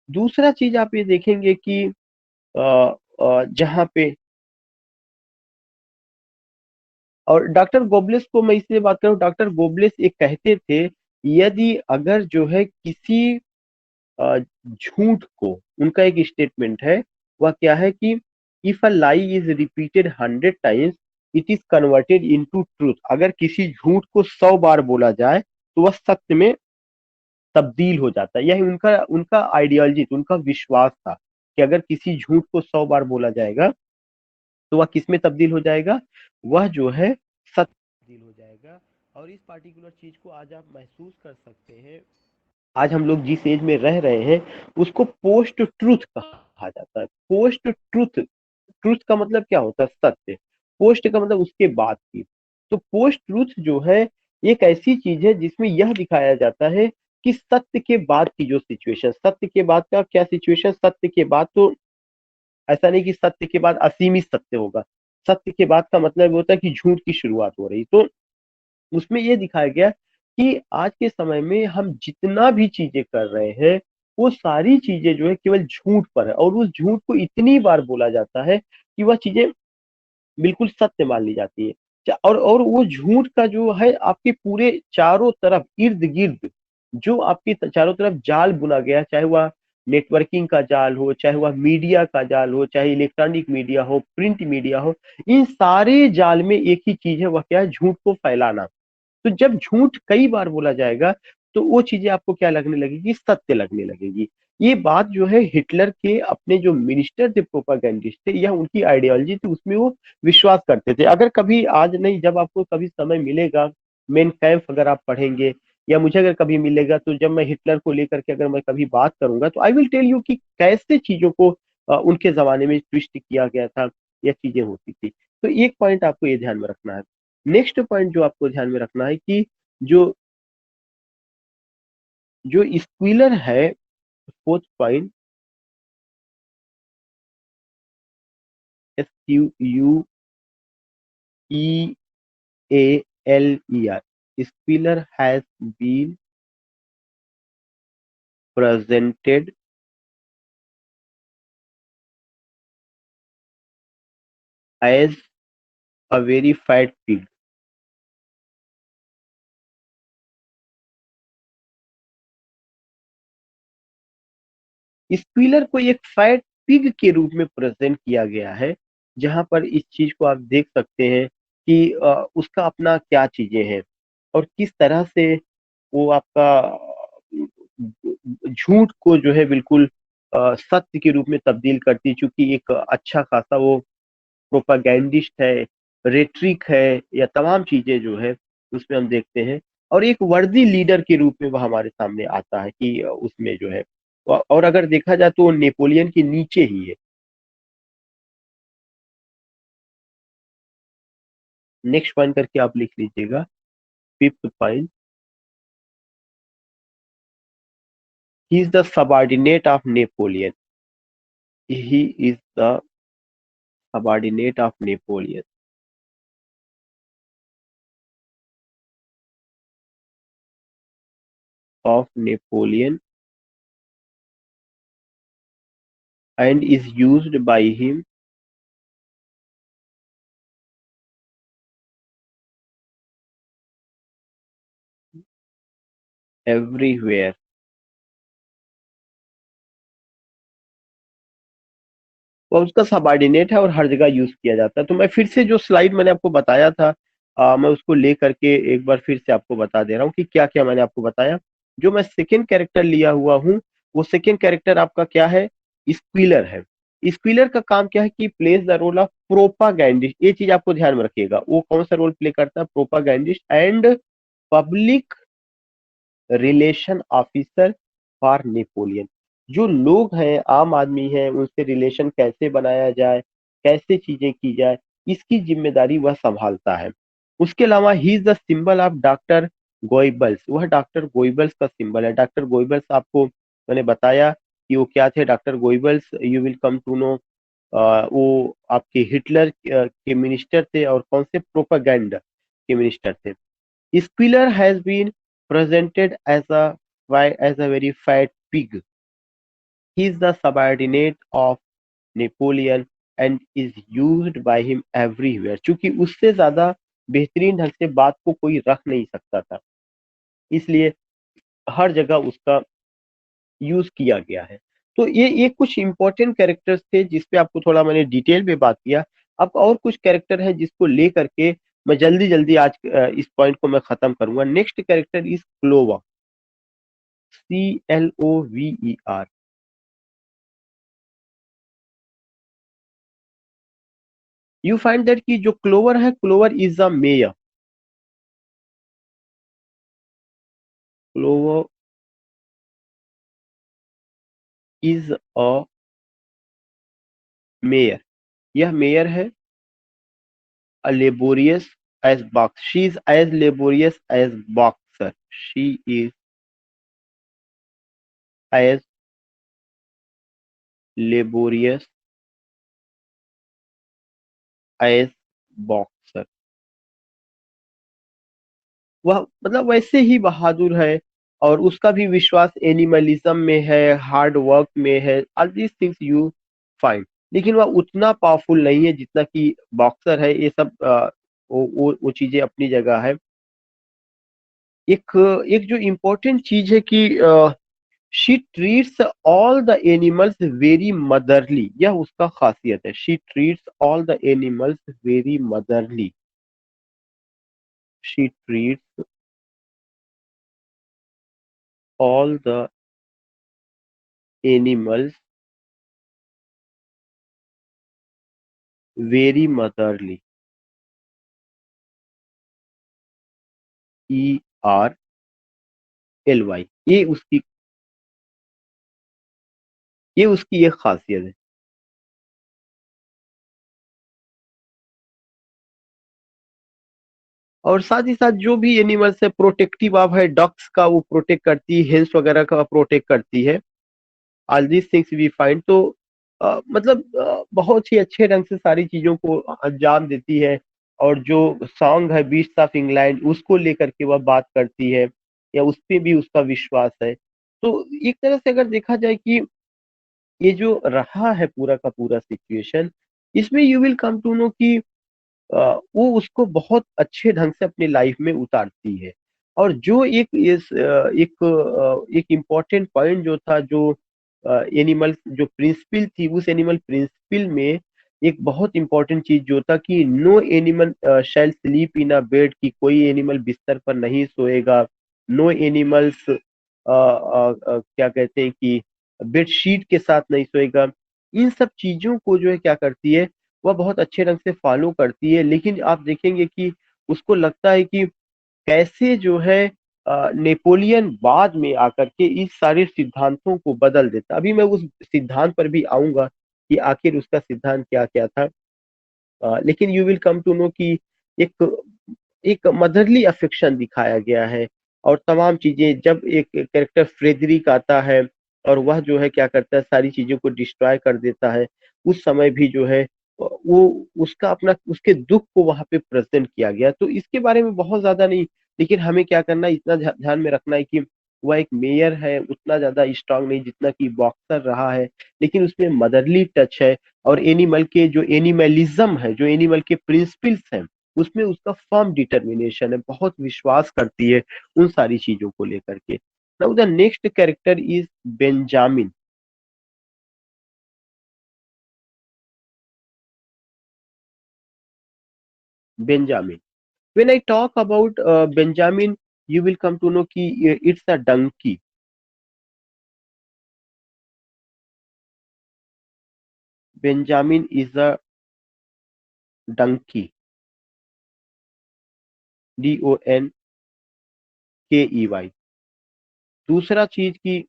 दूसरा चीज आप ये देखेंगे कि जहाँ पे, और डॉक्टर गोबलेस को मैं इसलिए बात करूं, डॉक्टर गोबलेस एक कहते थे, यदि अगर जो है किसी झूठ को, उनका एक स्टेटमेंट है, वह क्या है कि if a lie is repeated 100 times it is converted into truth. अगर किसी झूठ को 100 बार बोला जाए तो वह सत्य में तब्दील हो जाता है। यही उनका उनका आइडियोलॉजी, उनका विश्वास था कि अगर किसी झूठ को 100 बार बोला जाएगा तो वह किस में तब्दील हो जाएगा, वह जो है सत्य तब्दील हो जाएगा। और इस पार्टिकुलर चीज को आज आप महसूस कर सकते हैं। आज हम लोग जिस एज में रह रहे हैं उसको पोस्ट ट्रूथ कहा जाता है। पोस्ट ट्रूथ, ट्रूथ का मतलब क्या होता है, सत्य। पोस्ट का मतलब उसके बाद की। तो पोस्ट ट्रूथ जो है एक ऐसी चीज है जिसमें यह दिखाया जाता है कि सत्य के बाद की जो सिचुएशन, सत्य के बाद का क्या सिचुएशन, सत्य के बाद तो ऐसा नहीं कि सत्य के बाद असीमित सत्य होगा। सत्य के बाद का मतलब होता है कि झूठ की शुरुआत हो रही। तो उसमें ये दिखाया गया कि आज के समय में हम जितना भी चीजें कर रहे हैं वो सारी चीजें जो है केवल झूठ पर है, और उस झूठ को इतनी बार बोला जाता है कि वह चीजें बिल्कुल सत्य मान ली जाती है। और वो झूठ का जो है आपके पूरे चारों तरफ इर्द गिर्द जो आपके चारों तरफ जाल बुना गया, चाहे वह नेटवर्किंग का जाल हो, चाहे वह मीडिया का जाल हो, चाहे इलेक्ट्रॉनिक मीडिया हो, प्रिंट मीडिया हो, इन सारे जाल में एक ही चीज है, वह क्या है, झूठ को फैलाना। तो जब झूठ कई बार बोला जाएगा तो वो चीजें आपको क्या लगने लगेगी, सत्य लगने लगेगी। ये बात जो है हिटलर के अपने जो मिनिस्टर थे, प्रोपागेंडिस्ट थे, यह उनकी आइडियोलॉजी थी, उसमें वो विश्वास करते थे। अगर कभी आज नहीं, जब आपको कभी समय मिलेगा, मेन कैम्प अगर आप पढ़ेंगे या मुझे अगर कभी मिलेगा, तो जब मैं हिटलर को लेकर के अगर मैं कभी बात करूंगा तो आई विल टेल यू कि कैसे चीजों को उनके जमाने में ट्विस्ट किया गया था, यह चीजें होती थी। तो एक पॉइंट आपको ये ध्यान में रखना है। नेक्स्ट पॉइंट जो आपको ध्यान में रखना है कि जो जो स्क्विलर है, fourth point, SQUEALER, Squealer has been presented as a very fat pig। Squealer को एक फैट पिग के रूप में प्रेजेंट किया गया है, जहां पर इस चीज को आप देख सकते हैं कि उसका अपना क्या चीजें हैं और किस तरह से वो आपका झूठ को जो है बिल्कुल सत्य के रूप में तब्दील करती है। चूंकि एक अच्छा खासा वो प्रोपागैंडिस्ट है, रेट्रिक है, या तमाम चीजें जो है उसमें हम देखते हैं, और एक वर्दी लीडर के रूप में वह हमारे सामने आता है कि उसमें जो है, और अगर देखा जाए तो वो नेपोलियन के नीचे ही है। नेक्स्ट पॉइंट करके आप लिख लीजिएगा, fifth point, he is the subordinate of Napoleon. He is the subordinate of Napoleon. Of Napoleon and is used by him everywhere। वो उसका सबऑर्डिनेट है और हर जगह यूज किया जाता है। तो मैं फिर से जो स्लाइड मैंने आपको बताया था, मैं उसको ले करके एक बार फिर से आपको बता दे रहा हूँ कि क्या क्या मैंने आपको बताया। जो मैं सेकेंड कैरेक्टर लिया हुआ हूँ, वो सेकेंड कैरेक्टर आपका क्या है, स्क्विलर है। स्क्विलर का काम क्या है कि pledge the role of propagandist. ये चीज आपको ध्यान में रखिएगा, वो कौन सा रोल प्ले करता है, propagandist and public relation officer for Napoleon. जो लोग हैं, आम आदमी हैं, उनसे रिलेशन कैसे बनाया जाए, कैसे चीजें की जाए, इसकी जिम्मेदारी वह संभालता है। उसके अलावा he is the symbol of doctor Goebbels. वह डॉक्टर गोइबल्स का सिंबल है। डॉक्टर गोइबल्स आपको मैंने बताया कि वो क्या थे doctor Goebbels, you will come to know वो आपके हिटलर के मिनिस्टर थे और कौन से प्रोपागेंडा के मिनिस्टर थे। Squealer has been presented as a very fat pig. He is the subordinate of Napoleon and is used by him everywhere. चूंकि उससे ज्यादा बेहतरीन ढंग से बात को कोई रख नहीं सकता था, इसलिए हर जगह उसका यूज किया गया है। तो ये कुछ इंपॉर्टेंट कैरेक्टर्स थे जिसपे आपको थोड़ा मैंने डिटेल में बात किया। अब और कुछ कैरेक्टर है जिसको लेकर के मैं जल्दी जल्दी आज इस पॉइंट को मैं खत्म करूंगा। Next character is Clover, CLOVER। You find that कि जो क्लोवर है, Clover is a mare. Clover is a mare, यह मेयर है। a laborious as box, she is as laborious as boxer, she is as laborious as boxer। वह मतलब वैसे ही बहादुर है और उसका भी विश्वास एनिमलिज्म में है, हार्ड वर्क में है, all these things you find. लेकिन वह उतना पावरफुल नहीं है जितना कि बॉक्सर है। ये सब वो चीजें अपनी जगह है। एक एक जो इम्पोर्टेंट चीज है कि she treats all the animals very motherly, यह उसका खासियत है। She treats all the animals very motherly, she treats all the animals very motherly, ERLY। ये उसकी एक खासियत है। और साथ ही साथ जो भी एनिमल्स है प्रोटेक्टिव आप है, डक्स का वो प्रोटेक्ट करती है, हेंस वगैरह का प्रोटेक्ट करती है। All these things we find. तो मतलब बहुत ही अच्छे ढंग से सारी चीजों को अंजाम देती है। और जो सॉन्ग है बीट्स ऑफ इंग्लैंड, उसको लेकर के वह बात करती है, या उस पे भी उसका विश्वास है। तो एक तरह से अगर देखा जाए कि ये जो रहा है पूरा का पूरा सिचुएशन, इसमें you will come to know कि वो उसको बहुत अच्छे ढंग से अपनी लाइफ में उतारती है। और जो एक इम्पोर्टेंट पॉइंट जो था, जो एनिमल जो प्रिंसिपल थी, उस एनिमल प्रिंसिपल में एक बहुत इंपॉर्टेंट चीज जो था कि no animal shall sleep in a bed, कि कोई एनिमल बिस्तर पर नहीं सोएगा। नो एनिमल्स क्या कहते हैं कि बेडशीट के साथ नहीं सोएगा। इन सब चीजों को जो है क्या करती है, वह बहुत अच्छे ढंग से फॉलो करती है। लेकिन आप देखेंगे कि उसको लगता है कि कैसे जो है नेपोलियन बाद में आकर के इस सारे सिद्धांतों को बदल देता। अभी मैं उस सिद्धांत पर भी आऊंगा कि आखिर उसका सिद्धांत क्या क्या था। लेकिन you will come to know कि एक एक मदरली अफेक्शन दिखाया गया है। और तमाम चीजें, जब एक कैरेक्टर फ्रेडरिक आता है और वह जो है क्या करता है, सारी चीजों को डिस्ट्रॉय कर देता है, उस समय भी जो है वो उसका अपना उसके दुख को वहां पे प्रेजेंट किया गया। तो इसके बारे में बहुत ज्यादा नहीं, लेकिन हमें क्या करना है, इतना ध्यान में रखना है कि वह एक मेयर है, उतना ज्यादा स्ट्रांग नहीं जितना कि बॉक्सर रहा है, लेकिन उसमें मदरली टच है। और एनिमल के जो एनिमलिज्म है, जो एनिमल के प्रिंसिपल्स हैं, उसमें उसका फर्म डिटर्मिनेशन है, बहुत विश्वास करती है उन सारी चीजों को लेकर के। Now the next character is Benjamin. Benjamin, when I talk about Benjamin, you will come to know कि it's a donkey। Benjamin is a donkey, DONKEY। दूसरा चीज की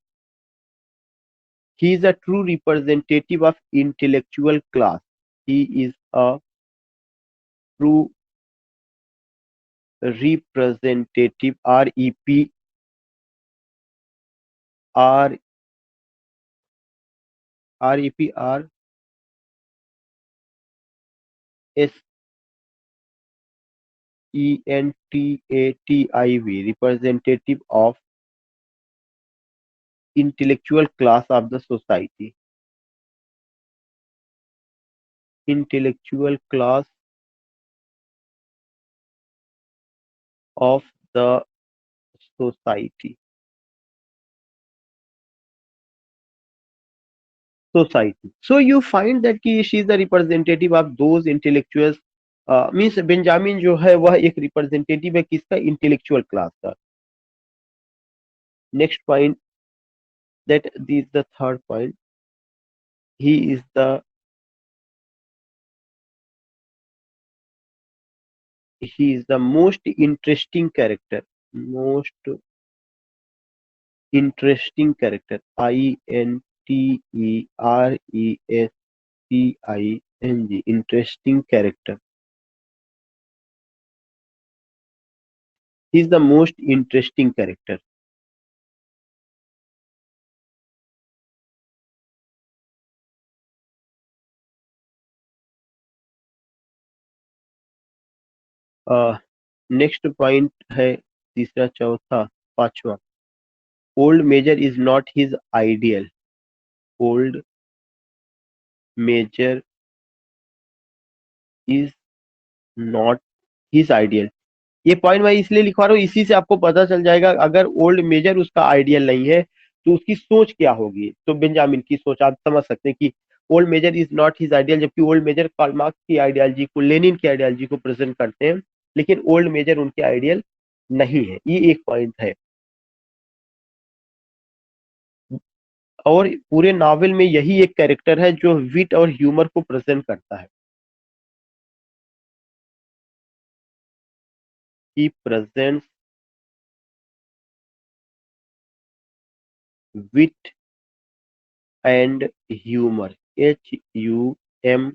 he is a true representative of intellectual class, he is a true representative, REP REPRSENTATIV, representative of intellectual class of the society. Intellectual class of the society. So you find that कि she is the representative of those intellectuals. Means Benjamin जो है वह एक रिप्रेजेंटेटिव है किसका, इंटेलेक्चुअल क्लास का. Next point, that this is the third point, he is the most interesting character, INTERESTING, interesting character. He is the most interesting character. Next point है तीसरा, चौथा, पांचवा. Old Major is not his ideal. Old Major is not his ideal. ये पॉइंट मैं इसलिए लिखवा रहा हूँ, इसी से आपको पता चल जाएगा अगर ओल्ड मेजर उसका आइडियल नहीं है तो उसकी सोच क्या होगी. तो बेंजामिन की सोच आप समझ सकते हैं कि Old Major is not his ideal, जबकि ओल्ड मेजर कार्ल मार्क्स की आइडियोलॉजी को, लेनिन की आइडियोलॉजी को प्रेजेंट करते हैं, लेकिन ओल्ड मेजर उनके आइडियल नहीं है. ये एक पॉइंट है. और पूरे नॉवेल में यही एक कैरेक्टर है जो विट और ह्यूमर को प्रेजेंट करता है. He presents wit and humor, HUMOUR,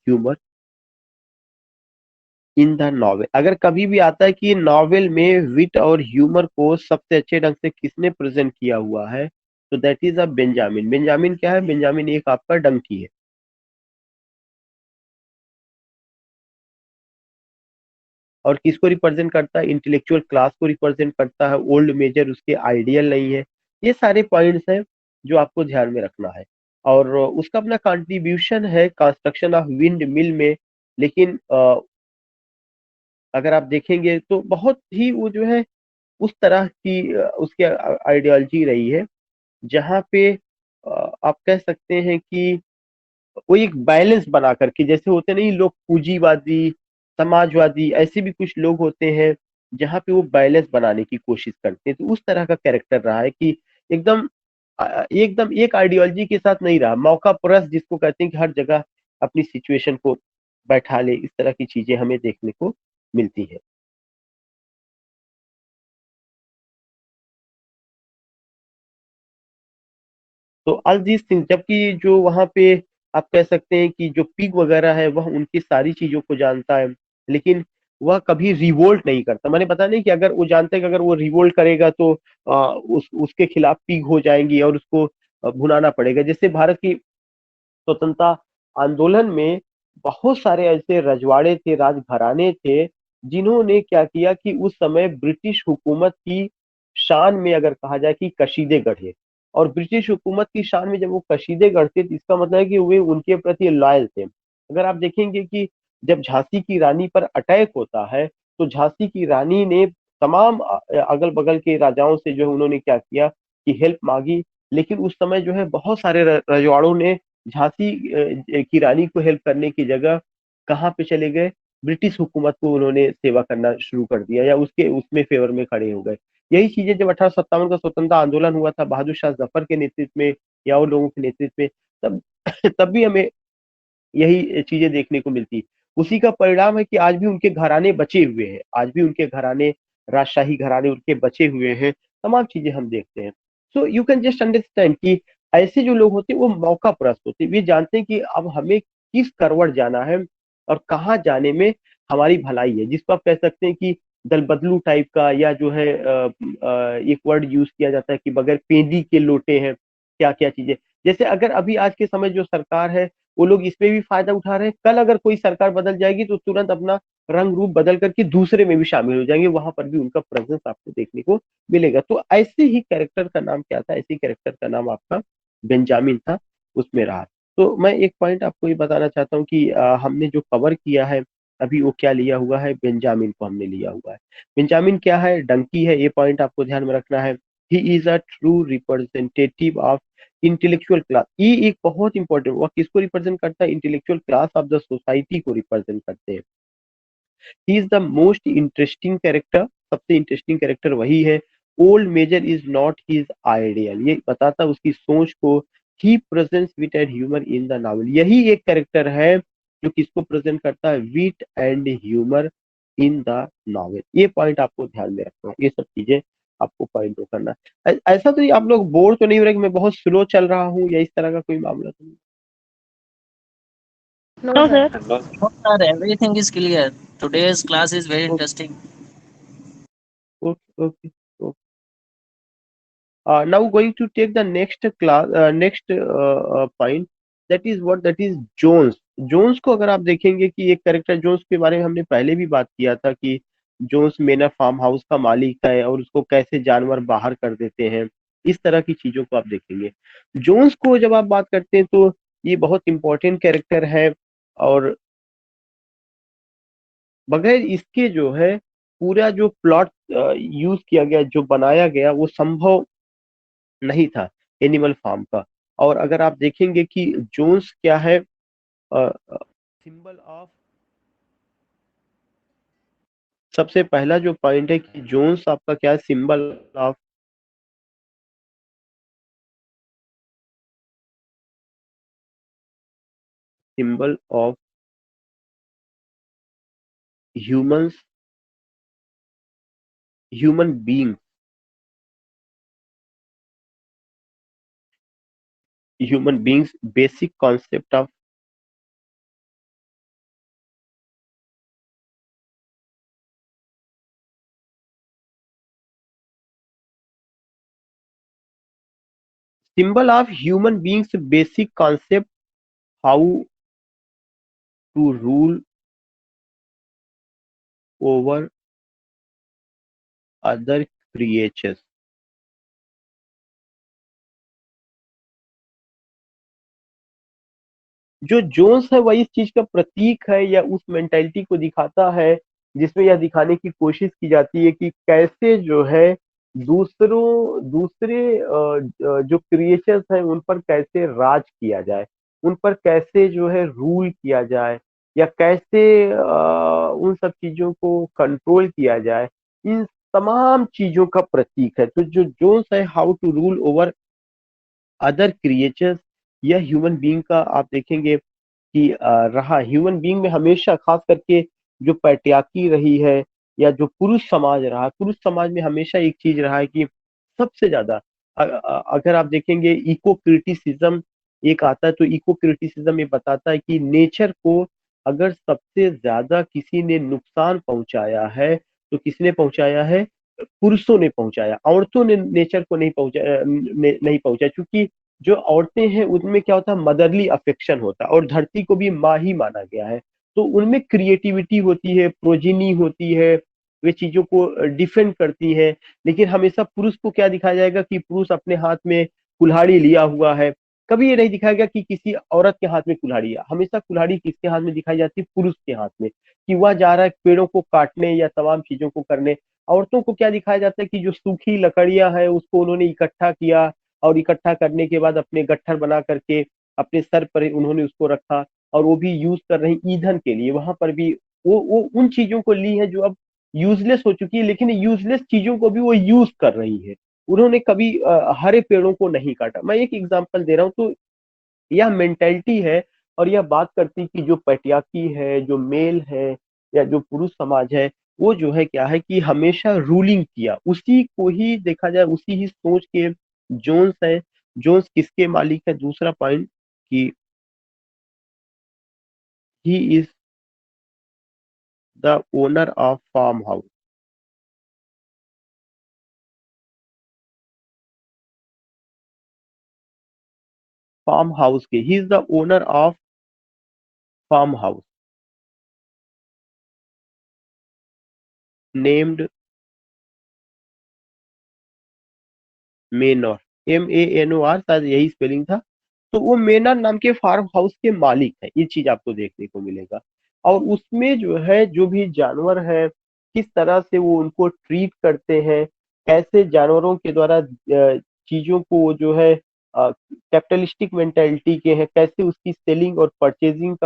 humor in the novel. अगर कभी भी आता है कि नॉवेल में विट और ह्यूमर को सबसे अच्छे ढंग से किसने प्रेजेंट किया हुआ है, तो that is a Benjamin. Benjamin क्या है, बेंजामिन एक आपका डंकी है. और किसको रिप्रेजेंट करता है, इंटेलेक्चुअल क्लास को रिप्रेजेंट करता है. ओल्ड मेजर उसके आइडियल नहीं है. ये सारे पॉइंट्स हैं जो आपको ध्यान में रखना है. और उसका अपना कंट्रीब्यूशन है कंस्ट्रक्शन ऑफ विंड मिल में. लेकिन अगर आप देखेंगे तो बहुत ही वो जो है उस तरह की उसकी आइडियोलॉजी रही है जहाँ पे आप कह सकते हैं कि वो एक बैलेंस बना करके, जैसे होते नहीं लोग पूंजीवादी, समाजवादी, ऐसे भी कुछ लोग होते हैं जहाँ पे वो बैलेंस बनाने की कोशिश करते हैं. तो उस तरह का कैरेक्टर रहा है कि एकदम एकदम एक आइडियोलॉजी के साथ नहीं रहा. मौका परस्त जिसको कहते हैं कि हर जगह अपनी सिचुएशन को बैठा ले, इस तरह की चीजें हमें देखने को मिलती है. तो ऑल दीज थिंग्स, जबकि जो वहाँ पे आप कह सकते हैं कि जो पिग वगैरह है वह उनकी सारी चीजों को जानता है, लेकिन वह कभी रिवोल्ट नहीं करता. मैंने पता नहीं कि अगर वो जानते हैं कि अगर वो रिवोल्ट करेगा तो उसके खिलाफ पिग हो जाएंगी और उसको भुनाना पड़ेगा. जैसे भारत की स्वतंत्रता आंदोलन में बहुत सारे ऐसे रजवाड़े थे, राजघराने थे, जिन्होंने क्या किया कि उस समय ब्रिटिश हुकूमत की शान में अगर कहा जाए कि कशीदे गढ़े. और ब्रिटिश हुकूमत की शान में जब वो कशीदे गढ़ते तो इसका मतलब है कि वे उनके प्रति लॉयल थे. अगर आप देखेंगे कि जब झांसी की रानी पर अटैक होता है तो झांसी की रानी ने तमाम अगल बगल के राजाओं से जो है उन्होंने क्या किया कि हेल्प मांगी. लेकिन उस समय जो है बहुत सारे रजवाड़ों ने झांसी की रानी को हेल्प करने की जगह कहाँ पे चले गए, ब्रिटिश हुकूमत को उन्होंने सेवा करना शुरू कर दिया या उसके उसमें फेवर में खड़े हो गए. यही चीजें जब 1857 का स्वतंत्रता आंदोलन हुआ था बहादुर शाह जफर के नेतृत्व में या और लोगों के नेतृत्व में, तब तब भी हमें यही चीजें देखने को मिलती. उसी का परिणाम है कि आज भी उनके घराने बचे हुए हैं, आज भी उनके घराने, राजशाही घराने उनके बचे हुए हैं. तमाम चीजें हम देखते हैं. So you can just understand कि ऐसे जो लोग होते हैं वो मौका परस्त होते हैं. वे जानते हैं कि अब हमें किस करवट जाना है और कहाँ जाने में हमारी भलाई है, जिसको आप कह सकते हैं कि दल बदलू टाइप का, या जो है एक वर्ड यूज किया जाता है कि बगैर पेंदी के लोटे हैं. क्या क्या चीजें, जैसे अगर अभी आज के समय जो सरकार है वो लोग इसमें भी फायदा उठा रहे हैं, कल अगर कोई सरकार बदल जाएगी तो तुरंत अपना रंग रूप बदल करके दूसरे में भी शामिल हो जाएंगे, वहां पर भी उनका प्रेजेंस आपको देखने को मिलेगा। तो ऐसे ही कैरेक्टर का नाम क्या था, ऐसे ही कैरेक्टर का नाम आपका बेंजामिन था, उसमें रहा। तो मैं एक पॉइंट आपको ये बताना चाहता हूँ कि हमने जो कवर किया है अभी वो क्या लिया हुआ है, बेंजामिन को हमने लिया हुआ है। बेंजामिन क्या है, डंकी है, ये पॉइंट आपको ध्यान में रखना है। He is a true representative of intellectual class. ये एक बहुत इंपॉर्टेंट, वो किसको रिप्रेजेंट करता है, intellectual class of the society को रिप्रेजेंट करते हैं। He is the most interesting character, सबसे इंटरेस्टिंग कैरेक्टर वही है। Old Major is not his ideal, ये बताता उसकी सोच को। He presents wit and humour in the novel, यही एक कैरेक्टर है जो किसको प्रेजेंट करता है, विट and humour in the novel. ये पॉइंट आपको ध्यान में रखना है, ये सब चीजें आपको पॉइंट करना है। ऐसा तो आप लोग बोर तो नहीं हो रहे कि मैं बहुत स्लो चल रहा हूँ या इस तरह का कोई मामला तो नहीं? No, No, sir. sir. No, sir. Everything is clear. Today's class is very interesting. Okay okay okay. Now going to take the next point, that is what, that is Jones. Jones को अगर आप देखेंगे कि एक कैरेक्टर जोन्स के बारे में हमने पहले भी बात किया था कि जोन्स मेनर फार्म हाउस का मालिक है और उसको कैसे जानवर बाहर कर देते हैं, इस तरह की चीजों को आप देखेंगे। जोन्स को जब आप बात करते हैं तो ये बहुत इंपॉर्टेंट कैरेक्टर है, और बगैर इसके जो है पूरा जो प्लॉट यूज किया गया, जो बनाया गया, वो संभव नहीं था एनिमल फार्म का। और अगर आप देखेंगे कि जोन्स क्या है, सिंबल ऑफ, सबसे पहला जो पॉइंट है कि जोन्स आपका क्या है, symbol of, symbol of humans, human being, human beings basic concept of, symbol of human beings basic concept, how to rule over other creatures. जो जोन्स है वही इस चीज का प्रतीक है या उस मेंटालिटी को दिखाता है जिसमें यह दिखाने की कोशिश की जाती है कि कैसे जो है दूसरे जो क्रिएचर्स हैं उन पर कैसे राज किया जाए, उन पर कैसे जो है रूल किया जाए, या कैसे उन सब चीजों को कंट्रोल किया जाए, इन तमाम चीजों का प्रतीक है। तो जो जोन्स है, how to rule over other creatures, यह ह्यूमन बीइंग का आप देखेंगे कि रहा। ह्यूमन बीइंग में हमेशा खास करके जो पैट्रियार्की रही है या जो पुरुष समाज रहा, पुरुष समाज में हमेशा एक चीज रहा है कि सबसे ज्यादा अगर आप देखेंगे इको क्रिटिसिज्म एक आता है, तो इको क्रिटिसिज्म ये बताता है कि नेचर को अगर सबसे ज्यादा किसी ने नुकसान पहुंचाया है तो किसने पहुंचाया है, पुरुषों ने पहुंचाया, औरतों ने नेचर को नहीं नहीं पहुंचाया, क्योंकि जो औरतें हैं उनमें क्या होता है, मदरली अफेक्शन होता है, और धरती को भी माँ ही माना गया है। तो उनमें क्रिएटिविटी होती है, प्रोजिनी होती है, वे चीजों को डिफेंड करती हैं। लेकिन हमेशा पुरुष को क्या दिखाया जाएगा कि पुरुष अपने हाथ में कुल्हाड़ी लिया हुआ है, कभी ये नहीं दिखाया गया कि किसी औरत के हाथ में कुल्हाड़ी है। हमेशा कुल्हाड़ी किसके हाथ में दिखाई जाती है, पुरुष के हाथ में, कि वह जा रहा है पेड़ों को काटने या तमाम चीजों को करने। औरतों को क्या दिखाया जाता है कि जो सूखी लकड़ियां हैं उसको उन्होंने इकट्ठा किया, और इकट्ठा करने के बाद अपने गट्ठर बना करके अपने सर पर उन्होंने उसको रखा, और वो भी यूज कर रहे हैं ईंधन के लिए। वहां पर भी वो उन चीजों को ली है जो अब यूजलेस हो चुकी है, लेकिन यूजलेस चीजों को भी वो यूज कर रही है। उन्होंने कभी हरे पेड़ों को नहीं काटा। मैं एक एग्जांपल दे रहा हूँ, तो यह मेंटेलिटी है, और यह बात करती है कि जो पैट्रियार्की है, जो मेल है, या जो पुरुष समाज है, वो जो है क्या है कि हमेशा रूलिंग किया, उसी को ही देखा जाए, उसी ही सोच के जोन्स है। जोन्स किसके मालिक है, दूसरा पॉइंट कि he is the owner of farm house. Farm house के, he is the owner of farm house named Manor, MANOR, शायद यही स्पेलिंग था। तो वो मेनर नाम के फार्म हाउस के मालिक है, ये चीज आपको देखने को मिलेगा। और उसमें जो है जो भी जानवर है किस तरह से वो उनको ट्रीट करते हैं, कैसे जानवरों के द्वारा चीजों को वो जो है कैपिटलिस्टिक मेंटेलिटी के हैं, कैसे उसकी सेलिंग और परचेजिंग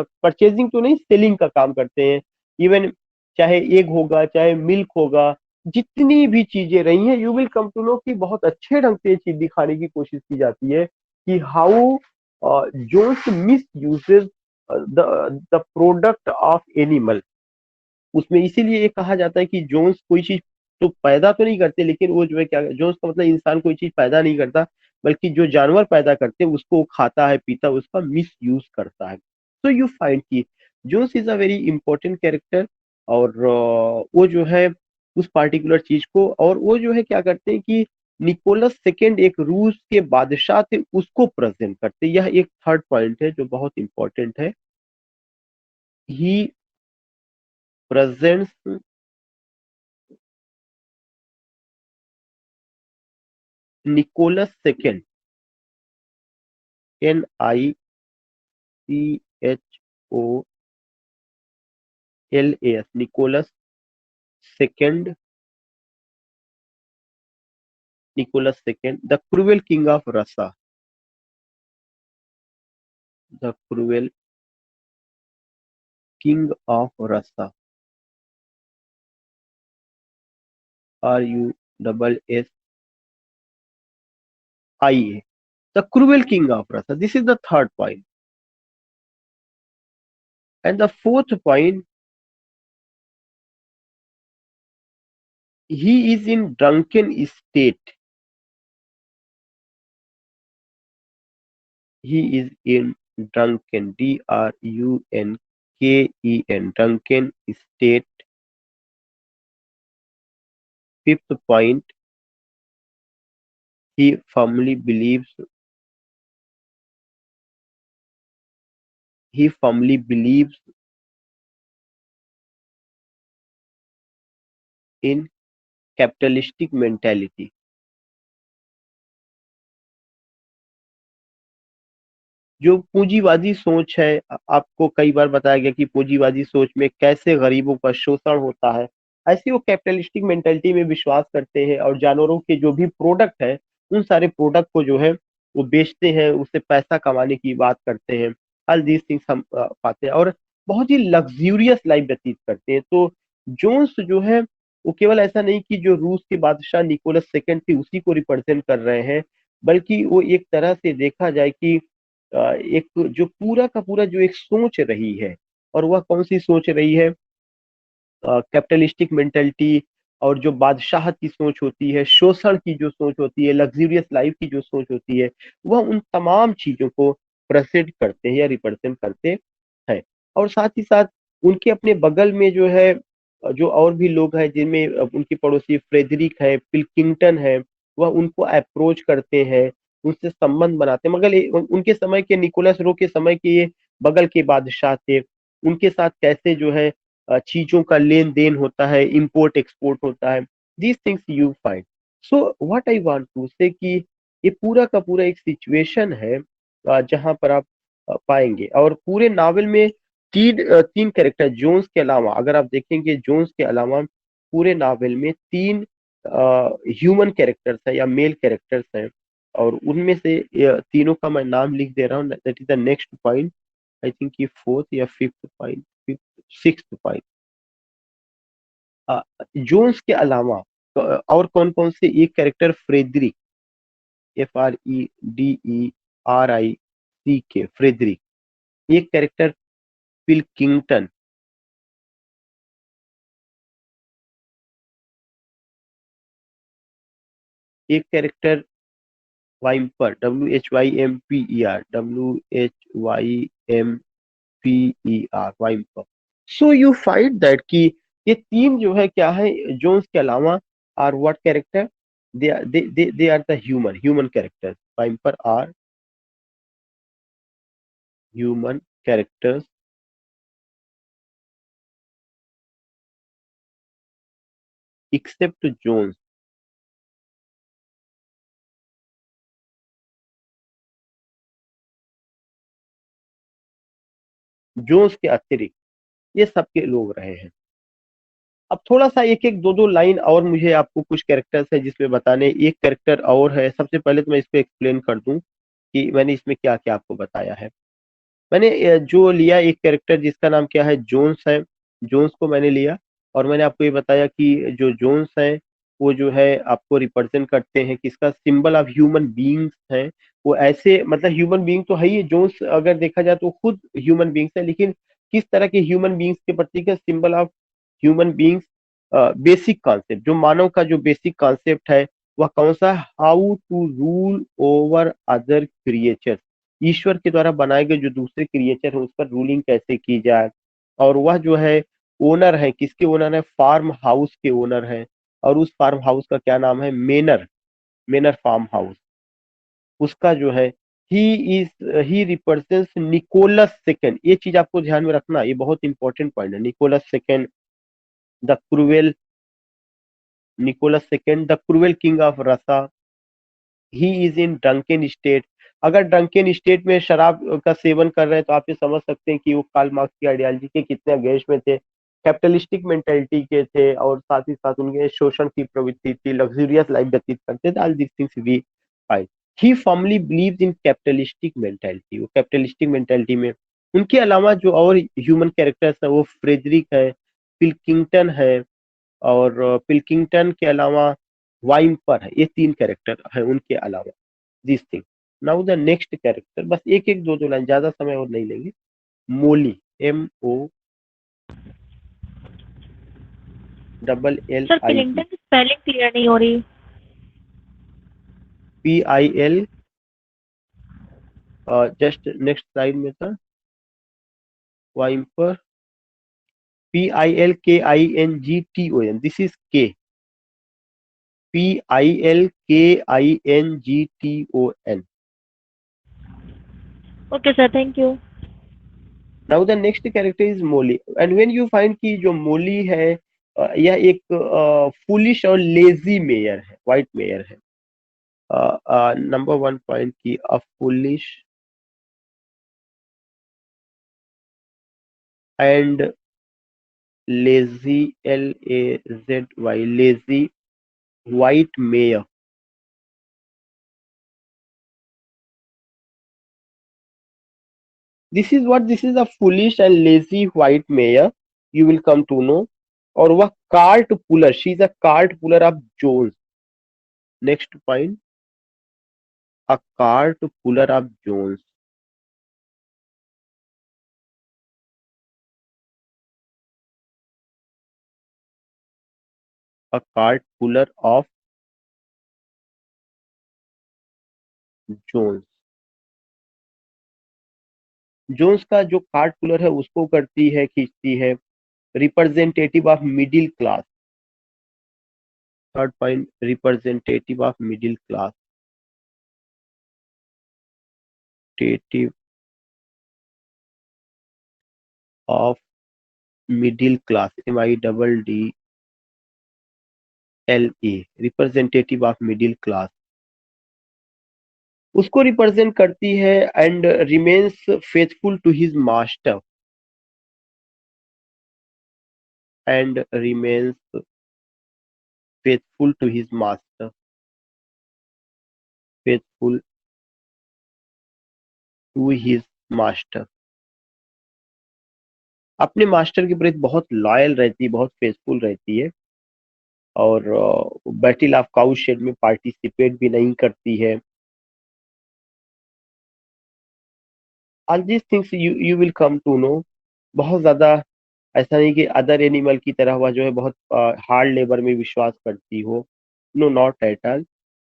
तो नहीं, सेलिंग का काम करते हैं। इवन चाहे एग होगा, चाहे मिल्क होगा, जितनी भी चीजें रही हैं, you will come to know कि बहुत अच्छे ढंग से ये चीज दिखाने की कोशिश की जाती है कि how Jones misuses the product of animal. उसमें इसीलिए ये कहा जाता है कि जोन्स कोई चीज तो पैदा तो नहीं करते, लेकिन वो जो है क्या, जोन्स का मतलब इंसान कोई चीज पैदा नहीं करता, बल्कि जो जानवर पैदा करते हैं उसको वो खाता है, पीता है, उसका मिस यूज करता है। तो यू फाइंड कि Jones is a very important character. और वो जो है उस पार्टिकुलर चीज को, और वो जो है क्या करते हैं कि निकोलस सेकेंड एक रूस के बादशाह थे, उसको प्रेजेंट करते हैं। यह एक थर्ड पॉइंट है जो बहुत इंपॉर्टेंट है। He presents Nicholas second, NICHOLAS, Nicholas second, Nicholas second, the cruel king of Russia, the cruel king of Russia, RUSSIA, the cruel king of Rasa. This is the third point. And the fourth point, he is in drunken state. He is in drunken, DRUNKEN, drunken state. Fifth point, he firmly believes in capitalistic mentality. जो पूंजीवादी सोच है, आपको कई बार बताया गया कि पूंजीवादी सोच में कैसे गरीबों का शोषण होता है, ऐसे वो कैपिटलिस्टिक मेंटालिटी में विश्वास करते हैं और जानवरों के जो भी प्रोडक्ट है उन सारे प्रोडक्ट को जो है वो बेचते हैं, उससे पैसा कमाने की बात करते हैं। ऑल दीज थिंग्स हम पाते हैं और बहुत ही लग्जूरियस लाइफ व्यतीत करते हैं। तो जोन्स जो है वो केवल ऐसा नहीं कि जो रूस के बादशाह निकोलस सेकंड थे उसी को रिप्रेजेंट कर रहे हैं, बल्कि वो एक तरह से देखा जाए कि एक जो पूरा का पूरा जो एक सोच रही है, और वह कौन सी सोच रही है, कैपिटलिस्टिक मेंटेलिटी, और जो बादशाहत की सोच होती है, शोषण की जो सोच होती है, लग्जूरियस लाइफ की जो सोच होती है, वह उन तमाम चीजों को प्रेजेंट करते हैं या रिप्रेजेंट करते हैं। और साथ ही साथ उनके अपने बगल में जो है जो और भी लोग हैं, जिनमें उनके पड़ोसी फ्रेडरिक है, पिलकिंगटन है, वह उनको अप्रोच करते हैं, उनसे संबंध बनाते हैं। मगर उनके समय के, निकोलस रो के समय के ये बगल के बादशाह थे, उनके साथ कैसे जो है चीजों का लेन देन होता है, इंपोर्ट एक्सपोर्ट होता है, these things you find. So what I want to say कि ये पूरा का पूरा एक सिचुएशन है जहां पर आप पाएंगे। और पूरे नावल में तीन कैरेक्टर जोन्स के अलावा, अगर आप देखेंगे जोन्स के अलावा पूरे नावल में तीन ह्यूमन कैरेक्टर्स है या मेल कैरेक्टर्स हैं। और उनमें से तीनों का मैं नाम लिख दे रहा हूँ, that is the next point. I think ये फोर्थ या fifth point, sixth point. Jones के अलावा और कौन कौन से, एक कैरेक्टर फ्रेडरिक, FREDERIC, फ्रेडरिक। एक कैरेक्टर पिलकिंगटन, एक character Whymper, WHYMPER, Whymper. So you find that कि ये तीन जो है क्या है, जोन्स के अलावा are what character, they are the human character. Whymper are human characters except Jones. Jones के अतिरिक्त ये सबके लोग रहे हैं। अब थोड़ा सा एक एक दो दो लाइन और मुझे आपको कुछ कैरेक्टर्स है जिसमें बताने, एक कैरेक्टर और है। सबसे पहले तो मैं इसको एक्सप्लेन कर दूं कि मैंने इसमें क्या क्या आपको बताया है। मैंने जो लिया एक कैरेक्टर जिसका नाम क्या है, जोन्स है। जोन्स को मैंने लिया और मैंने आपको ये बताया कि जो जोन्स है वो जो है आपको रिप्रेजेंट करते हैं, किसका, सिंबल ऑफ ह्यूमन बीइंग्स है। वो ऐसे मतलब ह्यूमन बीइंग तो है ही, जोन्स अगर देखा जाए तो खुद ह्यूमन बीइंग्स है, लेकिन किस तरह के ह्यूमन बीइंग्स के प्रतीक है, symbol of human beings. Basic concept, जो मानव का जो बेसिक कॉन्सेप्ट है वह कौन सा, how to rule over other creatures. ईश्वर के द्वारा बनाए गए जो दूसरे क्रिएचर है उस पर रूलिंग कैसे की जाए। और वह जो है ओनर है, किसके ओनर है, फार्म हाउस के ओनर है। और उस फार्म हाउस का क्या नाम है, मेनर, मेनर फार्म हाउस। उसका जो है ही रिप्रेजेंट्स निकोलस सेकेंड। ये चीज आपको ध्यान में रखना, ये बहुत इंपॉर्टेंट पॉइंट है। Nicholas second the cruel, Nicholas second the cruel king of Russia. He is in drunken state. अगर ड्रंकेन स्टेट में शराब का सेवन कर रहे हैं तो आप ये समझ सकते हैं कि वो कार्ल मार्क्स की आइडियोलॉजी के कितने अगेंस्ट में थे, कैपिटलिस्टिक मेंटेलिटी के थे, और साथ ही साथ उनके शोषण की प्रवृत्ति थी, लग्जूरियस लाइफ व्यतीत करते थे। All this things we find. He firmly believes in capitalistic mentality. वो कैपिटलिस्टिक मेंटेलिटी में, उनके अलावा जो और ह्यूमन कैरेक्टर्स है वो फ्रेडरिक है, पिलकिंगटन है, और पिलकिंगटन के अलावा वाइम्पर है। ये तीन कैरेक्टर है उनके अलावा, this thing. Now the next character, बस एक एक दो दो लाइन, ज्यादा समय और नहीं लेंगे। मोली, सर MOLLIE, पिलिंगटन की स्पेलिंग क्लियर नहीं हो रही। PIL, जस्ट नेक्स्ट स्लाइड में था, Whymper, PILKINGTON, this is K, PILKINGTON। Okay sir, thank you. Now the next character is Mollie. And when you find कि जो मोली है यह एक फुलिश और लेजी मेयर है, व्हाइट मेयर है। नंबर वन पॉइंट की a foolish and lazy, LAZY, lazy white mare. This is a foolish and lazy white mayor, you will come to know। और वह cart puller, she is a cart puller of Jones. Next point, a cart puller of Jones. A cart puller of Jones. Jones का जो कार्ट पुलर है उसको करती है, खींचती है, representative of middle class. Third point, representative of middle class, tative of middle class, MIDDLE, representative of middle class. उसको रिप्रेजेंट करती है and remains faithful to his master, and remains faithful to his master, faithful to his master. अपने मास्टर के प्रति बहुत लॉयल रहती है, बहुत फेथफुल रहती है, और बैटल ऑफ काउ शेड में पार्टिसिपेट भी नहीं करती है। All this things you will come to know. बहुत ज्यादा ऐसा नहीं कि अदर एनिमल की तरह वह जो है बहुत हार्ड लेबर में विश्वास करती हो, नो नॉट एट ऑल।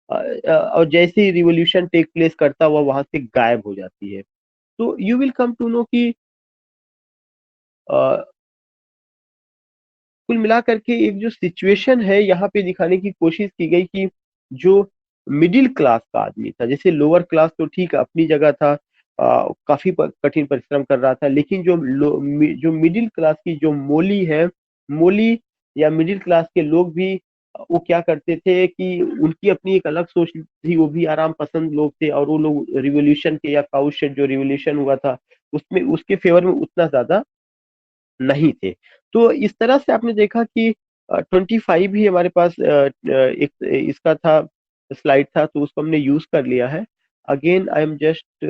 और जैसे ही रिवोल्यूशन टेक प्लेस करता हुआ वहां से गायब हो जाती है। तो you will come to know कि कुल मिला करके एक जो सिचुएशन है यहाँ पे दिखाने की कोशिश की गई कि जो मिडिल क्लास का आदमी था, जैसे लोअर क्लास तो ठीक अपनी जगह था, काफी कठिन परिश्रम कर रहा था, लेकिन जो मिडिल क्लास की जो मोली है, मोली या मिडिल क्लास के लोग भी वो क्या करते थे कि उनकी अपनी एक अलग सोच थी, वो भी आराम पसंद लोग थे, और वो लोग रिवॉल्यूशन के या काउशेड जो रिवॉल्यूशन हुआ था उसमें उसके फेवर में उतना ज्यादा नहीं थे। तो इस तरह से आपने देखा कि 25 ही हमारे पास एक इसका था, स्लाइड था, तो उसको हमने यूज कर लिया है। Again I am just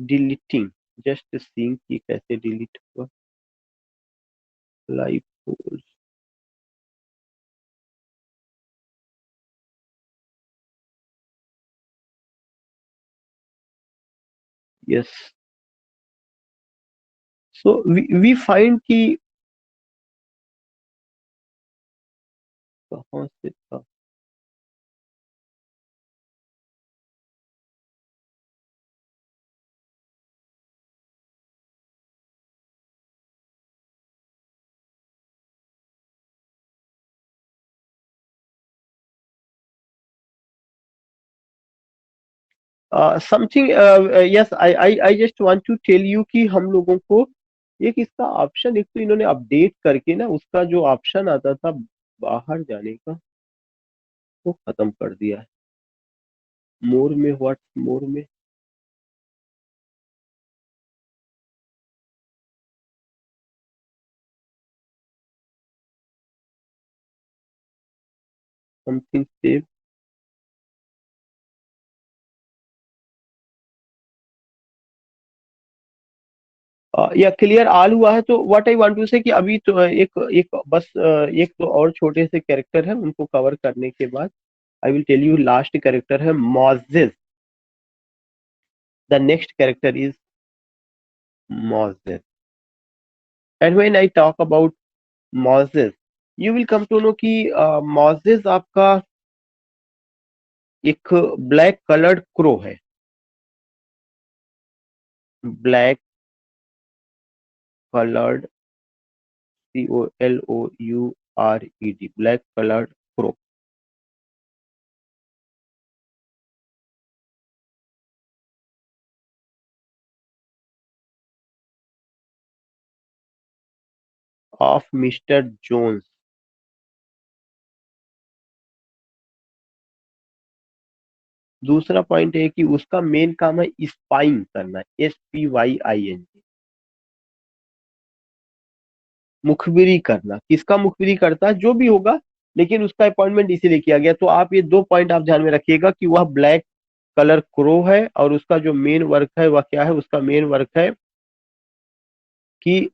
deleting, just seeing कि कैसे डिलीट हुआ live poll. Yes, so we find कि कहाँ से था। Something, yes, I just want to tell you कि हम लोगों को एक इसका ऑप्शन, एक तो इन्होंने अपडेट करके ना उसका जो ऑप्शन आता था बाहर जाने का वो खत्म कर दिया है। मोर में, व्हाट मोर में, समथिंग सेव। या क्लियर ऑल हुआ है, तो what I want to say कि अभी तो एक एक बस एक तो और छोटे से कैरेक्टर है, उनको कवर करने के बाद I will tell you last character है Moses. The next character is Moses, and when I talk about Moses you will come to know कि मोजेस आपका एक ब्लैक कलर्ड क्रो है, black coloured, COLOURED, black coloured crow. Of mister Jones. दूसरा पॉइंट है कि उसका मेन काम है स्पाइंग करना, SPYING, मुखबिरी करना। किसका मुखबिरी करता है, जो भी होगा, लेकिन उसका अपॉइंटमेंट इसीलिए किया गया। तो आप ये 2 पॉइंट आप ध्यान में रखिएगा कि वह ब्लैक कलर क्रो है, और उसका जो मेन वर्क है वह क्या है, उसका मेन वर्क है कि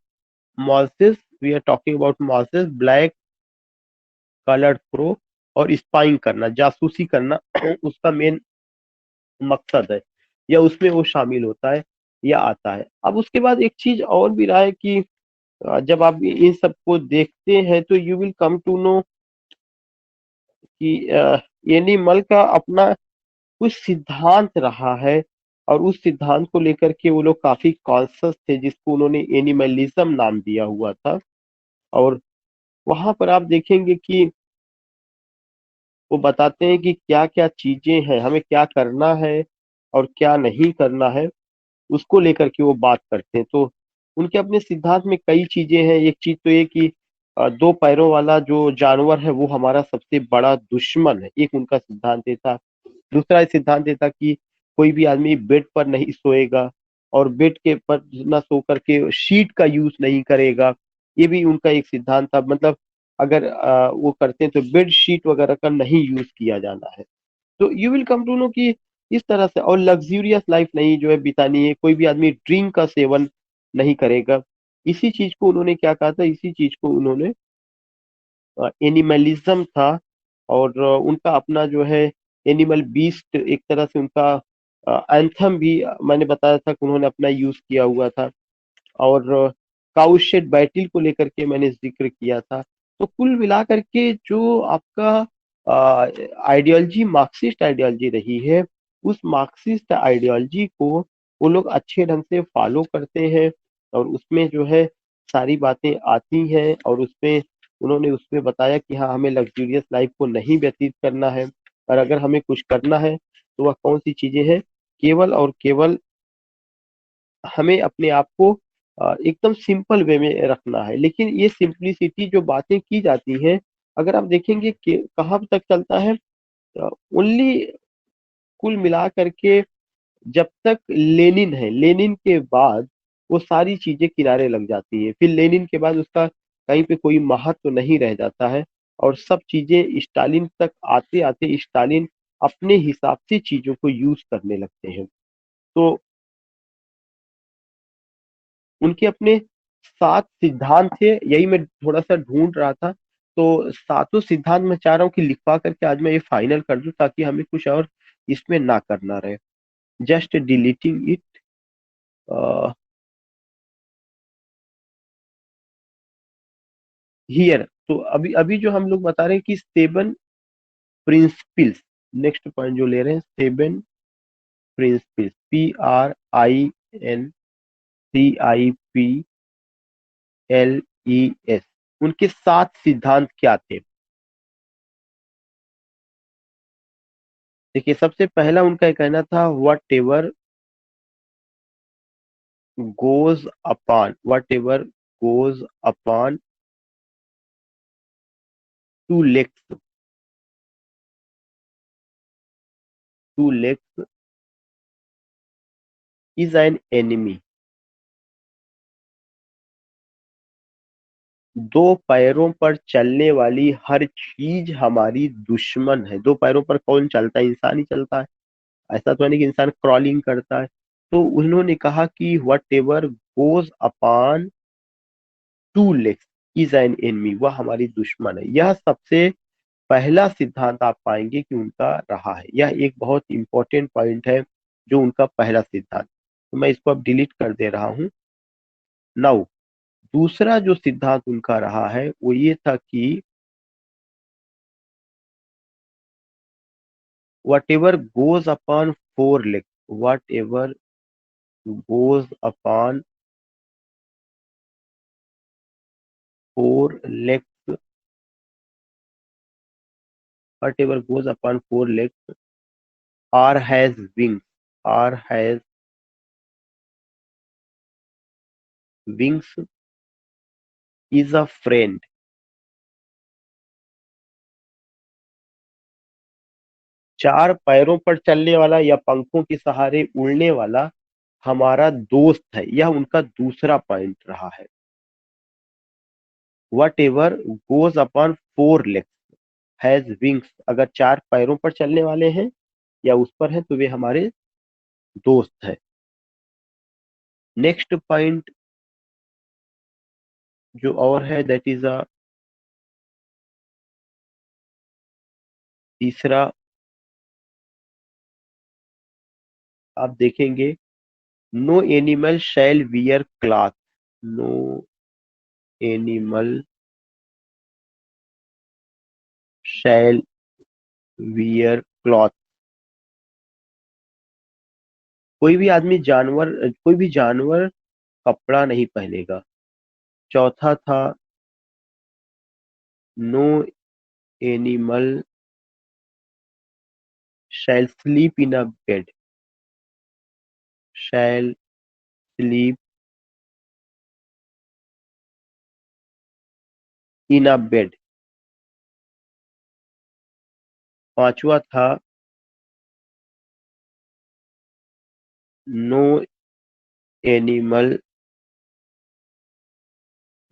Moses, we are talking about Moses, black coloured crow, और स्पाइंग करना, जासूसी करना उसका मेन मकसद है, या उसमें वो शामिल होता है या आता है। अब उसके बाद एक चीज और भी रहा है कि जब आप इन सबको देखते हैं तो you will come to know कि एनिमल का अपना कुछ सिद्धांत रहा है, और उस सिद्धांत को लेकर के वो लोग काफी कॉन्शियस थे, जिसको उन्होंने एनिमलिज्म नाम दिया हुआ था। और वहां पर आप देखेंगे कि वो बताते हैं कि क्या क्या चीजें हैं, हमें क्या करना है और क्या नहीं करना है, उसको लेकर के वो बात करते हैं। तो उनके अपने सिद्धांत में कई चीजें हैं। एक चीज तो ये कि 2 पैरों वाला जो जानवर है वो हमारा सबसे बड़ा दुश्मन है, एक उनका सिद्धांत ये था। दूसरा सिद्धांत ये था कि कोई भी आदमी बेड पर नहीं सोएगा, और बेड के पर न सो करके शीट का यूज नहीं करेगा, ये भी उनका एक सिद्धांत था। मतलब अगर वो करते हैं तो बेड शीट वगैरह का नहीं यूज किया जाना है। तो you will come to know कि इस तरह से, और लग्जूरियस लाइफ नहीं जो है बितानी है, कोई भी आदमी ड्रिंक का सेवन नहीं करेगा। इसी चीज को उन्होंने क्या कहा था, इसी चीज को उन्होंने एनिमलिज्म था। और उनका अपना जो है एनिमल बीस्ट, एक तरह से उनका एंथम भी मैंने बताया था कि उन्होंने अपना यूज किया हुआ था। और काउशेड बैटल को लेकर के मैंने जिक्र किया था। तो कुल मिलाकर के जो आपका आइडियोलॉजी मार्क्सिस्ट आइडियोलॉजी रही है, उस मार्क्सिस्ट आइडियोलॉजी को वो लोग अच्छे ढंग से फॉलो करते हैं, और उसमें जो है सारी बातें आती हैं, और उसमें उन्होंने उसमें बताया कि हाँ, हमें लग्जूरियस लाइफ को नहीं व्यतीत करना है, और अगर हमें कुछ करना है तो वह कौन सी चीजें हैं? केवल और केवल हमें अपने आप को एकदम सिंपल वे में रखना है। लेकिन ये सिंप्लिसिटी जो बातें की जाती हैं, अगर आप देखेंगे कि कहाँ तक चलता है, ओनली कुल मिला करके जब तक लेनिन है, लेनिन के बाद वो सारी चीजें किनारे लग जाती है। फिर लेनिन के बाद उसका कहीं पे कोई महत्व नहीं रह जाता है, और सब चीजें स्टालिन तक आते आते स्टालिन अपने हिसाब से चीजों को यूज करने लगते हैं। तो उनके अपने 7 सिद्धांत थे, यही मैं थोड़ा-सा ढूँढ रहा था। तो सातों सिद्धांत मैं चाह रहा हूँ कि लिखवा करके आज मैं ये फाइनल कर दूँ, ताकि हमें कुछ और इसमें ना करना रहे। Just deleting it. A, here. तो अभी अभी जो हम लोग बता रहे हैं कि 7 प्रिंसिपल्स, नेक्स्ट पॉइंट जो ले रहे हैं 7 प्रिंसिपल्स, PRINCIPLES, उनके 7 सिद्धांत क्या थे? देखिए, सबसे पहला उनका ये कहना था, whatever whatever goes upon 2 legs is an enemy। 2 पैरों पर चलने वाली हर चीज हमारी दुश्मन है। 2 पैरों पर कौन चलता है? इंसान ही चलता है। ऐसा तो नहीं कि इंसान क्रॉलिंग करता है। तो उन्होंने कहा कि whatever goes upon 2 legs is an enemy, वह हमारी दुश्मन है। यह सबसे पहला सिद्धांत आप पाएंगे कि उनका रहा है। यह एक बहुत इंपॉर्टेंट पॉइंट है, जो उनका पहला सिद्धांत। तो मैं इसको अब डिलीट कर दे रहा हूं। नाउ दूसरा जो सिद्धांत उनका रहा है वो ये था कि whatever goes upon 4 legs, whatever goes upon 4 legs, whatever goes upon 4 legs or has wings, or has wings is a friend। 4 पैरों पर चलने वाला या पंखों के सहारे उड़ने वाला हमारा दोस्त है। यह उनका दूसरा पॉइंट रहा है। What ever goes upon 4 legs has wings, अगर 4 पैरों पर चलने वाले हैं या उस पर है तो वे हमारे दोस्त है। नेक्स्ट पॉइंट जो और है, दैट इज अ तीसरा, आप देखेंगे, no animal shall wear cloth, no animal shall wear cloth. कोई भी जानवर कपड़ा नहीं पहनेगा। चौथा था, no animal shall sleep in a bed, shall sleep in a bed. पांचवा था, no animal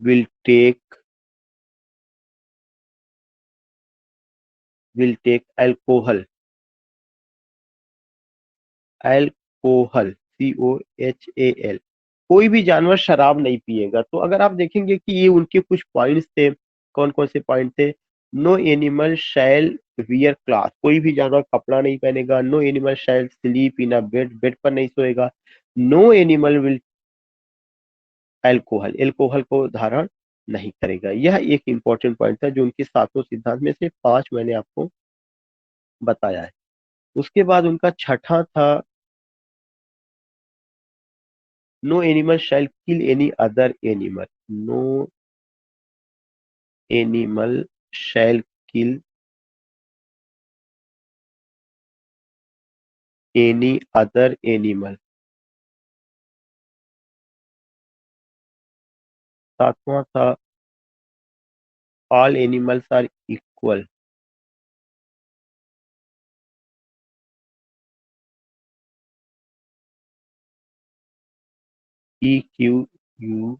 will take alcohol, alcohol, COHAL। कोई भी जानवर शराब नहीं पिएगा। तो अगर आप देखेंगे कि ये उनके कुछ पॉइंट्स थे, कौन कौन से पॉइंट थे? No animal shall wear cloth, कोई भी जानवर कपड़ा नहीं पहनेगा। No animal shall sleep in a bed, bed पर नहीं सोएगा। No animal will alcohol, alcohol को धारण नहीं करेगा। यह एक इंपॉर्टेंट पॉइंट था, जो उनके सातों सिद्धांत में से 5 मैंने आपको बताया है। उसके बाद उनका छठा था, no animal shall kill any other animal, no animal shall kill any other animal. सातवां था all animals are equal. EQUAS.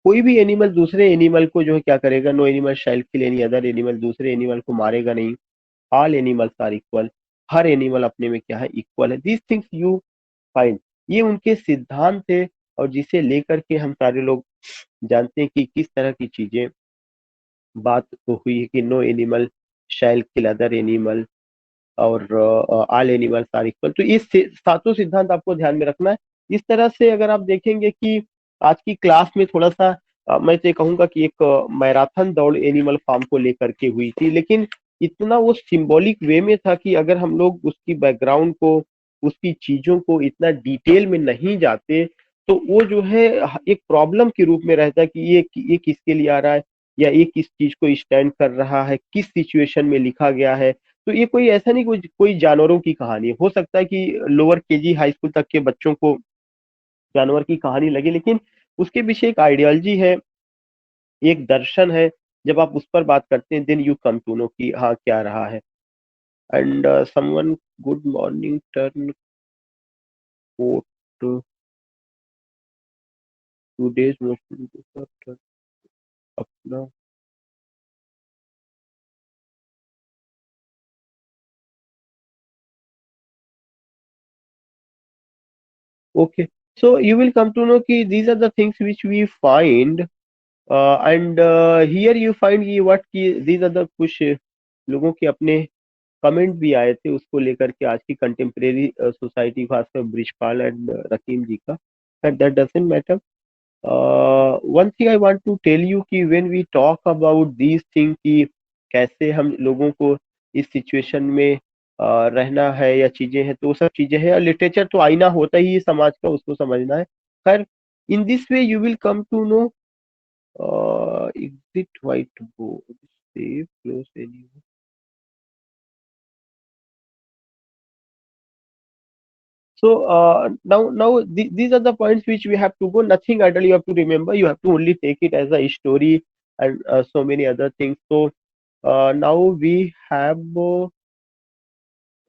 कोई भी एनिमल दूसरे एनिमल को जो है क्या करेगा, no animal shall kill any other animal, दूसरे एनिमल को मारेगा नहीं. ऑल एनिमल्स आर इक्वल, हर एनिमल अपने में क्या है, इक्वल है. दीज थिंग्स यू फाइंड, ये उनके सिद्धांत थे और जिसे लेकर के हम सारे लोग जानते हैं कि किस तरह की चीजें बात हुई है कि नो एनिमल शैल किल अदर एनिमल और ऑल एनिमल्स आर इक्वल. तो इस सातों सिद्धांत आपको ध्यान में रखना है. इस तरह से अगर आप देखेंगे कि आज की क्लास में थोड़ा सा मैं तो ये कहूंगा कि एक मैराथन दौड़ एनिमल फार्म को लेकर के हुई थी, लेकिन इतना वो सिंबॉलिक वे में था कि अगर हम लोग उसकी बैकग्राउंड को, उसकी चीजों को इतना डिटेल में नहीं जाते तो वो जो है एक प्रॉब्लम के रूप में रहता है कि ये किसके लिए आ रहा है, या ये किस चीज को स्टैंड कर रहा है, किस सिचुएशन में लिखा गया है. तो ये कोई ऐसा नहीं कोई जानवरों की कहानी है. हो सकता है कि लोअर केजी हाई स्कूल तक के बच्चों को जानवर की कहानी लगे, लेकिन उसके पीछे एक आइडियोलॉजी है, एक दर्शन है. जब आप उस पर बात करते हैं then you come to know कि हाँ क्या रहा है. And someone good morning turn coat today's most अपना. Okay, so you will come to know कि these are the things which we find and here you find कि what कि these are the कुछ लोगों के अपने कमेंट भी आए थे उसको लेकर के आज की कंटेम्प्रेरी सोसाइटी, खासकर ब्रिजपाल एंड रकीम जी का. That doesn't matter. One thing I want to tell you कि when we talk about these thing कि कैसे हम लोगों को इस सिचुएशन में रहना है या चीजें हैं, तो वो सब चीजें हैं. लिटरेचर तो आईना होता ही है समाज का, उसको समझना है. खैर, in this way you will come to know exit whiteboard save close any. So these are the points which we have to go. Nothing idle you have to remember. You have to only take it as a story and so many other things. So now we have